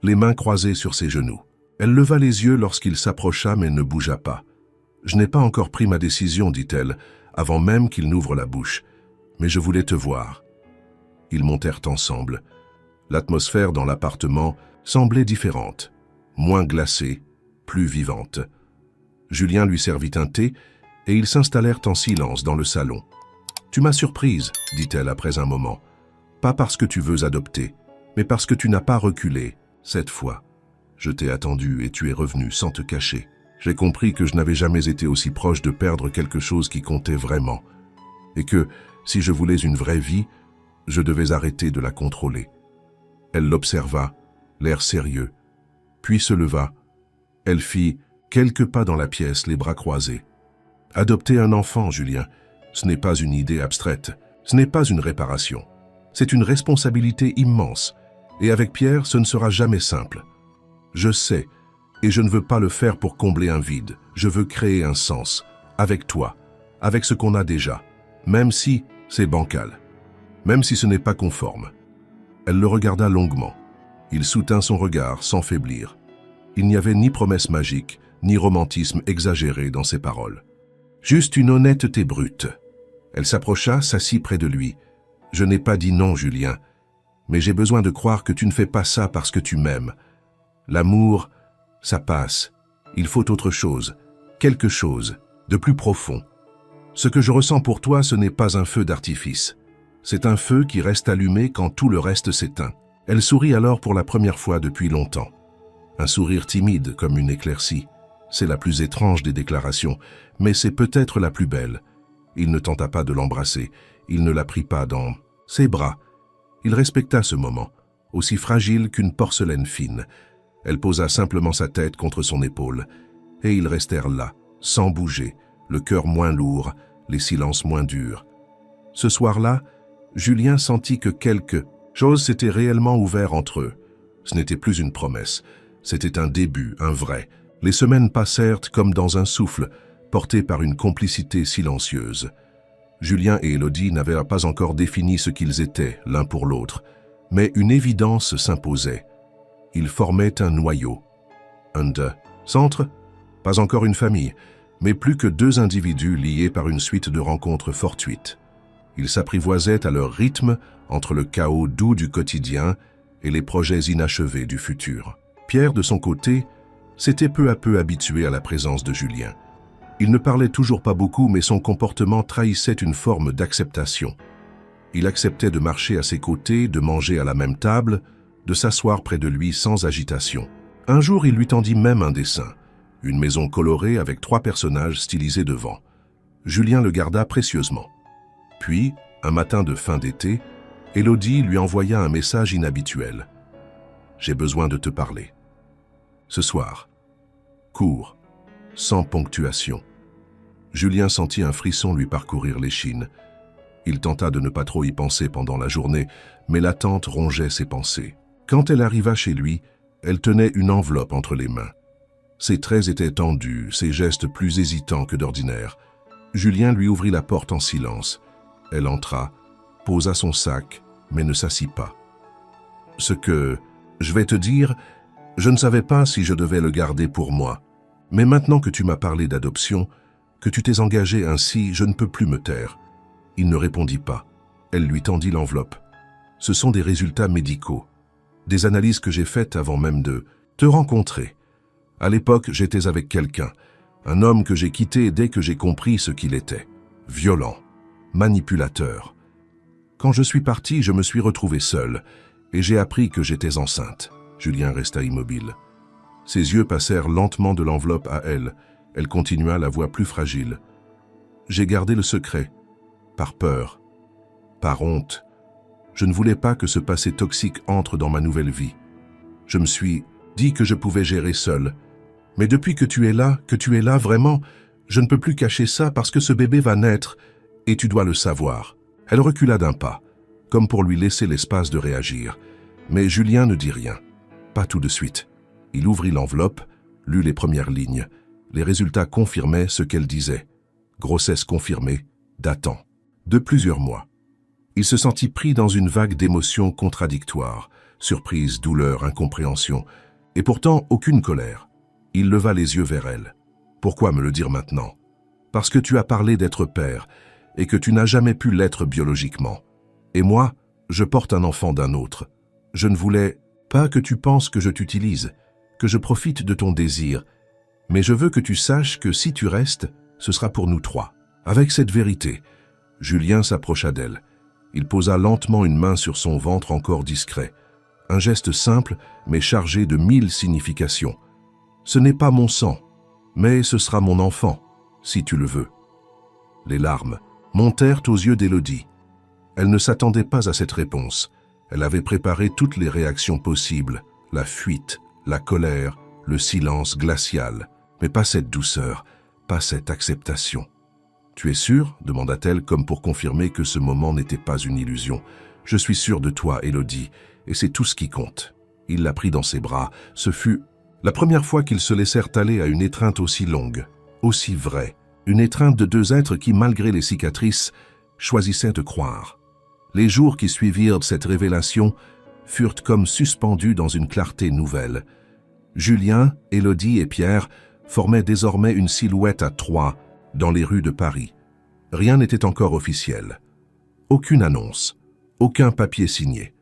les mains croisées sur ses genoux. Elle leva les yeux lorsqu'il s'approcha mais ne bougea pas. « Je n'ai pas encore pris ma décision, dit-elle, avant même qu'il n'ouvre la bouche. Mais je voulais te voir. » Ils montèrent ensemble. L'atmosphère dans l'appartement semblait différente, moins glacée, plus vivante. Julien lui servit un thé et ils s'installèrent en silence dans le salon. « Tu m'as surprise, dit-elle après un moment. Pas parce que tu veux adopter, mais parce que tu n'as pas reculé, cette fois. Je t'ai attendu et tu es revenu sans te cacher. J'ai compris que je n'avais jamais été aussi proche de perdre quelque chose qui comptait vraiment. Et que, si je voulais une vraie vie, je devais arrêter de la contrôler. » Elle l'observa, l'air sérieux, puis se leva. Elle fit quelques pas dans la pièce, les bras croisés. « Adopter un enfant, Julien, ce n'est pas une idée abstraite, ce n'est pas une réparation. C'est une responsabilité immense, et avec Pierre, ce ne sera jamais simple. Je sais, et je ne veux pas le faire pour combler un vide. Je veux créer un sens, avec toi, avec ce qu'on a déjà, même si c'est bancal, même si ce n'est pas conforme. » Elle le regarda longuement. Il soutint son regard sans faiblir. Il n'y avait ni promesse magique, ni romantisme exagéré dans ses paroles. Juste une honnêteté brute. Elle s'approcha, s'assit près de lui. « Je n'ai pas dit non, Julien, mais j'ai besoin de croire que tu ne fais pas ça parce que tu m'aimes. L'amour, ça passe. Il faut autre chose, quelque chose de plus profond. Ce que je ressens pour toi, ce n'est pas un feu d'artifice. C'est un feu qui reste allumé quand tout le reste s'éteint. » Elle sourit alors pour la première fois depuis longtemps. Un sourire timide comme une éclaircie. C'est la plus étrange des déclarations, mais c'est peut-être la plus belle. Il ne tenta pas de l'embrasser, il ne la prit pas dans ses bras. Il respecta ce moment, aussi fragile qu'une porcelaine fine. Elle posa simplement sa tête contre son épaule, et ils restèrent là, sans bouger, le cœur moins lourd, les silences moins durs. Ce soir-là, Julien sentit que quelque chose s'était réellement ouvert entre eux. Ce n'était plus une promesse, c'était un début, un vrai. Les semaines passèrent comme dans un souffle, portés par une complicité silencieuse. Julien et Élodie n'avaient pas encore défini ce qu'ils étaient l'un pour l'autre, mais une évidence s'imposait. Ils formaient un noyau. Un centre, pas encore une famille, mais plus que deux individus liés par une suite de rencontres fortuites. Ils s'apprivoisaient à leur rythme entre le chaos doux du quotidien et les projets inachevés du futur. Pierre, de son côté, s'était peu à peu habitué à la présence de Julien. Il ne parlait toujours pas beaucoup, mais son comportement trahissait une forme d'acceptation. Il acceptait de marcher à ses côtés, de manger à la même table, de s'asseoir près de lui sans agitation. Un jour, il lui tendit même un dessin, une maison colorée avec 3 personnages stylisés devant. Julien le garda précieusement. Puis, un matin de fin d'été, Élodie lui envoya un message inhabituel. « J'ai besoin de te parler. Ce soir. » Court, sans ponctuation. Julien sentit un frisson lui parcourir l'échine. Il tenta de ne pas trop y penser pendant la journée, mais l'attente rongeait ses pensées. Quand elle arriva chez lui, elle tenait une enveloppe entre les mains. Ses traits étaient tendus, ses gestes plus hésitants que d'ordinaire. Julien lui ouvrit la porte en silence. Elle entra, posa son sac, mais ne s'assit pas. « Ce que je vais te dire, je ne savais pas si je devais le garder pour moi. Mais maintenant que tu m'as parlé d'adoption, que tu t'es engagé ainsi, je ne peux plus me taire. » Il ne répondit pas. Elle lui tendit l'enveloppe. « Ce sont des résultats médicaux, des analyses que j'ai faites avant même de te rencontrer. À l'époque, j'étais avec quelqu'un, un homme que j'ai quitté dès que j'ai compris ce qu'il était. Violent, manipulateur. Quand je suis parti, je me suis retrouvé seul, et j'ai appris que j'étais enceinte. » Julien resta immobile. Ses yeux passèrent lentement de l'enveloppe à elle. Elle continua, la voix plus fragile. « J'ai gardé le secret, par peur, par honte. Je ne voulais pas que ce passé toxique entre dans ma nouvelle vie. Je me suis dit que je pouvais gérer seul. Mais depuis que tu es là vraiment, je ne peux plus cacher ça parce que ce bébé va naître, et tu dois le savoir. » Elle recula d'un pas, comme pour lui laisser l'espace de réagir. Mais Julien ne dit rien. Pas tout de suite. Il ouvrit l'enveloppe, lut les premières lignes. Les résultats confirmaient ce qu'elle disait. Grossesse confirmée, datant de plusieurs mois. Il se sentit pris dans une vague d'émotions contradictoires, surprise, douleur, incompréhension, et pourtant aucune colère. Il leva les yeux vers elle. « Pourquoi me le dire maintenant ? Parce que tu as parlé d'être père, et que tu n'as jamais pu l'être biologiquement. Et moi, je porte un enfant d'un autre. Je ne voulais pas que tu penses que je t'utilise, que je profite de ton désir, mais je veux que tu saches que si tu restes, ce sera pour nous 3. » Avec cette vérité, Julien s'approcha d'elle. Il posa lentement une main sur son ventre encore discret. Un geste simple, mais chargé de 1000 significations. Ce n'est pas mon sang, mais ce sera mon enfant, si tu le veux. Les larmes montèrent aux yeux d'Élodie. Elle ne s'attendait pas à cette réponse. Elle avait préparé toutes les réactions possibles, la fuite, la colère, le silence glacial, mais pas cette douceur, pas cette acceptation. « Tu es sûr ?» demanda-t-elle comme pour confirmer que ce moment n'était pas une illusion. « Je suis sûre de toi, Élodie, et c'est tout ce qui compte. » Il la prit dans ses bras. Ce fut la première fois qu'ils se laissèrent aller à une étreinte aussi longue, aussi vraie, une étreinte de deux êtres qui, malgré les cicatrices, choisissaient de croire. Les jours qui suivirent cette révélation furent comme suspendus dans une clarté nouvelle. Julien, Élodie et Pierre formaient désormais une silhouette à trois dans les rues de Paris. Rien n'était encore officiel. Aucune annonce, aucun papier signé.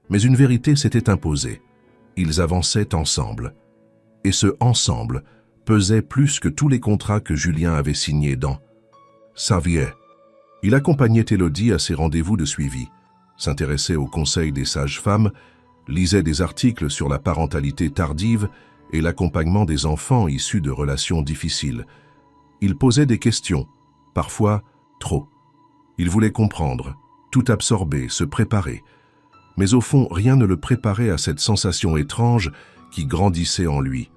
Mais une vérité s'était imposée. Ils avançaient ensemble. Et ce « ensemble » pesait plus que tous les contrats que Julien avait signés dans Xavier. Il accompagnait Élodie à ses rendez-vous de suivi, s'intéressait aux conseils des sages-femmes, lisait des articles sur la parentalité tardive et l'accompagnement des enfants issus de relations difficiles. Il posait des questions, parfois trop. Il voulait comprendre, tout absorber, se préparer. Mais au fond, rien ne le préparait à cette sensation étrange qui grandissait en lui.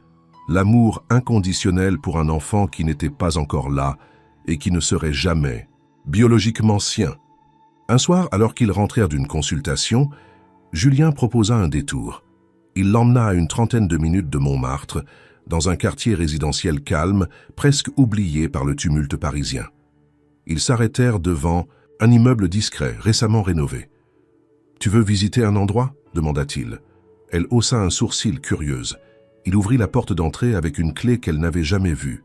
L'amour inconditionnel pour un enfant qui n'était pas encore là et qui ne serait jamais biologiquement sien. Un soir, alors qu'ils rentrèrent d'une consultation, Julien proposa un détour. Il l'emmena à une trentaine de minutes de Montmartre, dans un quartier résidentiel calme, presque oublié par le tumulte parisien. Ils s'arrêtèrent devant un immeuble discret, récemment rénové. « Tu veux visiter un endroit ?» demanda-t-il. Elle haussa un sourcil curieuse. Il ouvrit la porte d'entrée avec une clé qu'elle n'avait jamais vue.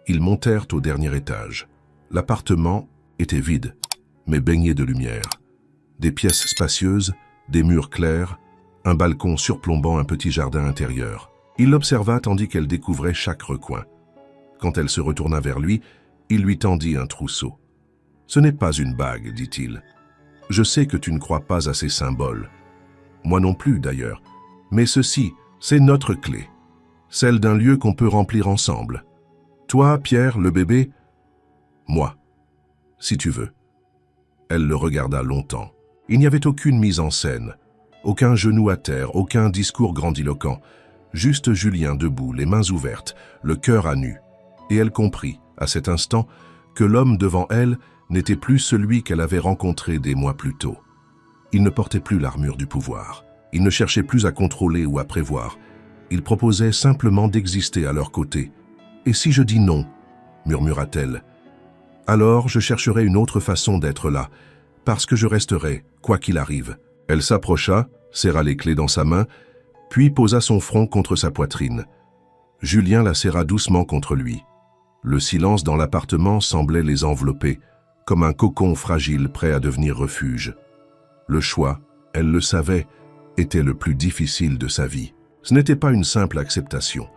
Ils montèrent au dernier étage. L'appartement était vide, mais baigné de lumière. Des pièces spacieuses, des murs clairs, un balcon surplombant un petit jardin intérieur. Il l'observa tandis qu'elle découvrait chaque recoin. Quand elle se retourna vers lui, il lui tendit un trousseau. « Ce n'est pas une bague, dit-il. Je sais que tu ne crois pas à ces symboles. Moi non plus, d'ailleurs. Mais ceci, c'est notre clé. Celle d'un lieu qu'on peut remplir ensemble. Toi, Pierre, le bébé, moi, si tu veux. » Elle le regarda longtemps. Il n'y avait aucune mise en scène, aucun genou à terre, aucun discours grandiloquent. Juste Julien debout, les mains ouvertes, le cœur à nu. Et elle comprit, à cet instant, que l'homme devant elle n'était plus celui qu'elle avait rencontré des mois plus tôt. Il ne portait plus l'armure du pouvoir. Il ne cherchait plus à contrôler ou à prévoir. Il proposait simplement d'exister à leur côté. « Et si je dis non ?» murmura-t-elle. « Alors je chercherai une autre façon d'être là, parce que je resterai, quoi qu'il arrive. » Elle s'approcha, serra les clés dans sa main, puis posa son front contre sa poitrine. Julien la serra doucement contre lui. Le silence dans l'appartement semblait les envelopper, comme un cocon fragile prêt à devenir refuge. Le choix, elle le savait, était le plus difficile de sa vie. Ce n'était pas une simple acceptation.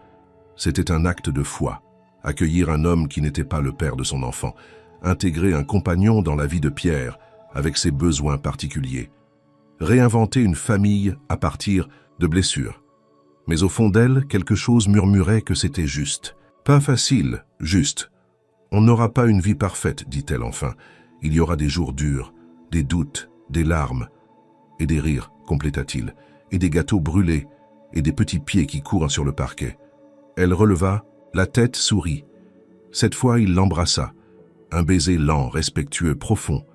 C'était un acte de foi. Accueillir un homme qui n'était pas le père de son enfant. Intégrer un compagnon dans la vie de Pierre, avec ses besoins particuliers. Réinventer une famille à partir de blessures. Mais au fond d'elle, quelque chose murmurait que c'était juste. Pas facile, juste. On n'aura pas une vie parfaite, dit-elle enfin. Il y aura des jours durs, des doutes, des larmes, et des rires, compléta-t-il, et des gâteaux brûlés, et des petits pieds qui courent sur le parquet. Elle releva, la tête sourit. Cette fois, il l'embrassa. Un baiser lent, respectueux, profond.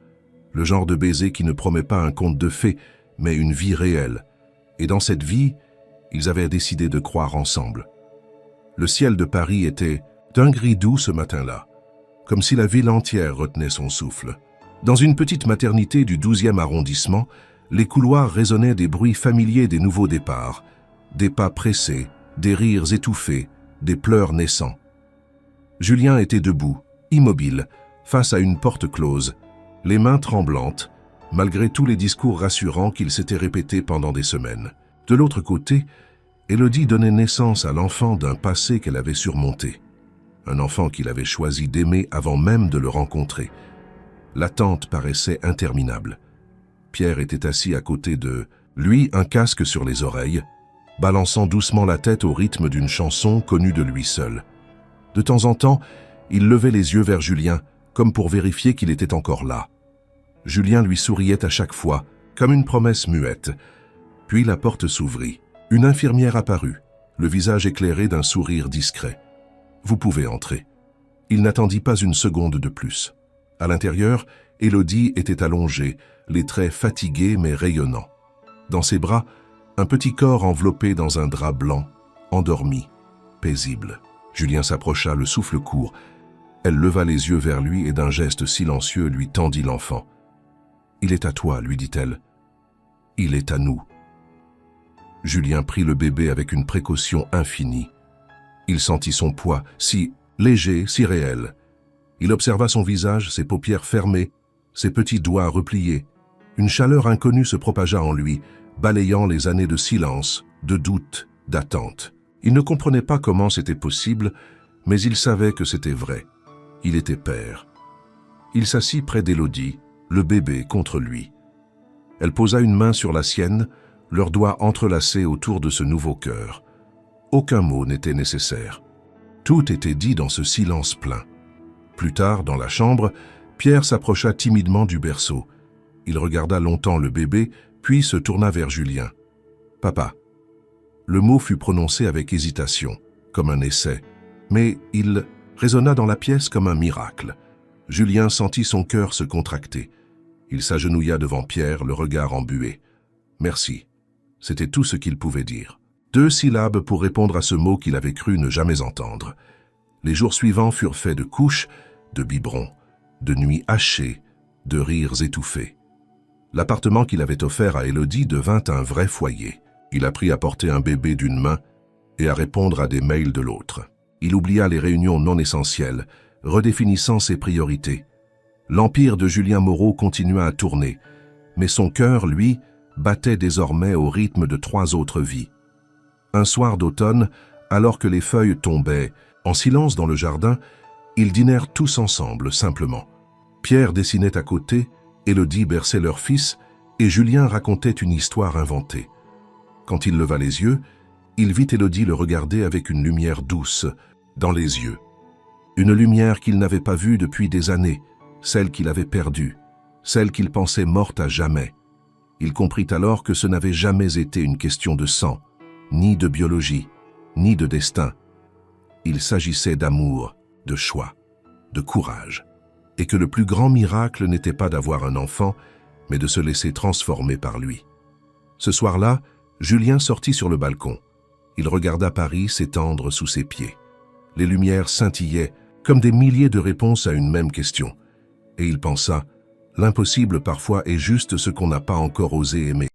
Le genre de baiser qui ne promet pas un conte de fées, mais une vie réelle. Et dans cette vie, ils avaient décidé de croire ensemble. Le ciel de Paris était d'un gris doux ce matin-là, comme si la ville entière retenait son souffle. Dans une petite maternité du 12e arrondissement, les couloirs résonnaient des bruits familiers des nouveaux départs, des pas pressés, des rires étouffés, des pleurs naissants. Julien était debout, immobile, face à une porte close, les mains tremblantes, malgré tous les discours rassurants qu'il s'était répétés pendant des semaines. De l'autre côté, Élodie donnait naissance à l'enfant d'un passé qu'elle avait surmonté. Un enfant qu'il avait choisi d'aimer avant même de le rencontrer. L'attente paraissait interminable. Pierre était assis à côté de Lui, un casque sur les oreilles, balançant doucement la tête au rythme d'une chanson connue de lui seul. De temps en temps, il levait les yeux vers Julien, comme pour vérifier qu'il était encore là. Julien lui souriait à chaque fois, comme une promesse muette. Puis la porte s'ouvrit. Une infirmière apparut, le visage éclairé d'un sourire discret. « Vous pouvez entrer. » Il n'attendit pas une seconde de plus. À l'intérieur, Élodie était allongée, les traits fatigués mais rayonnants. Dans ses bras, un petit corps enveloppé dans un drap blanc, endormi, paisible. Julien s'approcha, le souffle court. Elle leva les yeux vers lui et d'un geste silencieux lui tendit l'enfant. « Il est à toi, lui dit-elle. Il est à nous. » Julien prit le bébé avec une précaution infinie. Il sentit son poids, si léger, si réel. Il observa son visage, ses paupières fermées, ses petits doigts repliés. Une chaleur inconnue se propagea en lui, balayant les années de silence, de doute, d'attente. Il ne comprenait pas comment c'était possible, mais il savait que c'était vrai. Il était père. Il s'assit près d'Élodie, le bébé contre lui. Elle posa une main sur la sienne, leurs doigts entrelacés autour de ce nouveau cœur. Aucun mot n'était nécessaire. Tout était dit dans ce silence plein. Plus tard, dans la chambre, Pierre s'approcha timidement du berceau. Il regarda longtemps le bébé, puis se tourna vers Julien. « Papa ». Le mot fut prononcé avec hésitation, comme un essai, mais il résonna dans la pièce comme un miracle. Julien sentit son cœur se contracter. Il s'agenouilla devant Pierre, le regard embué. « Merci ». C'était tout ce qu'il pouvait dire. 2 syllabes pour répondre à ce mot qu'il avait cru ne jamais entendre. Les jours suivants furent faits de couches, de biberons, de nuits hachées, de rires étouffés. L'appartement qu'il avait offert à Élodie devint un vrai foyer. Il apprit à porter un bébé d'une main et à répondre à des mails de l'autre. Il oublia les réunions non essentielles, redéfinissant ses priorités. L'empire de Julien Moreau continua à tourner, mais son cœur, lui, battait désormais au rythme de 3 autres vies. Un soir d'automne, alors que les feuilles tombaient, en silence dans le jardin, ils dînèrent tous ensemble, simplement. Pierre dessinait à côté, Élodie berçait leur fils, et Julien racontait une histoire inventée. Quand il leva les yeux, il vit Élodie le regarder avec une lumière douce dans les yeux. Une lumière qu'il n'avait pas vue depuis des années, celle qu'il avait perdue, celle qu'il pensait morte à jamais. Il comprit alors que ce n'avait jamais été une question de sang, ni de biologie, ni de destin. Il s'agissait d'amour, de choix, de courage, et que le plus grand miracle n'était pas d'avoir un enfant, mais de se laisser transformer par lui. Ce soir-là, Julien sortit sur le balcon. Il regarda Paris s'étendre sous ses pieds. Les lumières scintillaient comme des milliers de réponses à une même question. Et il pensa, l'impossible parfois est juste ce qu'on n'a pas encore osé aimer.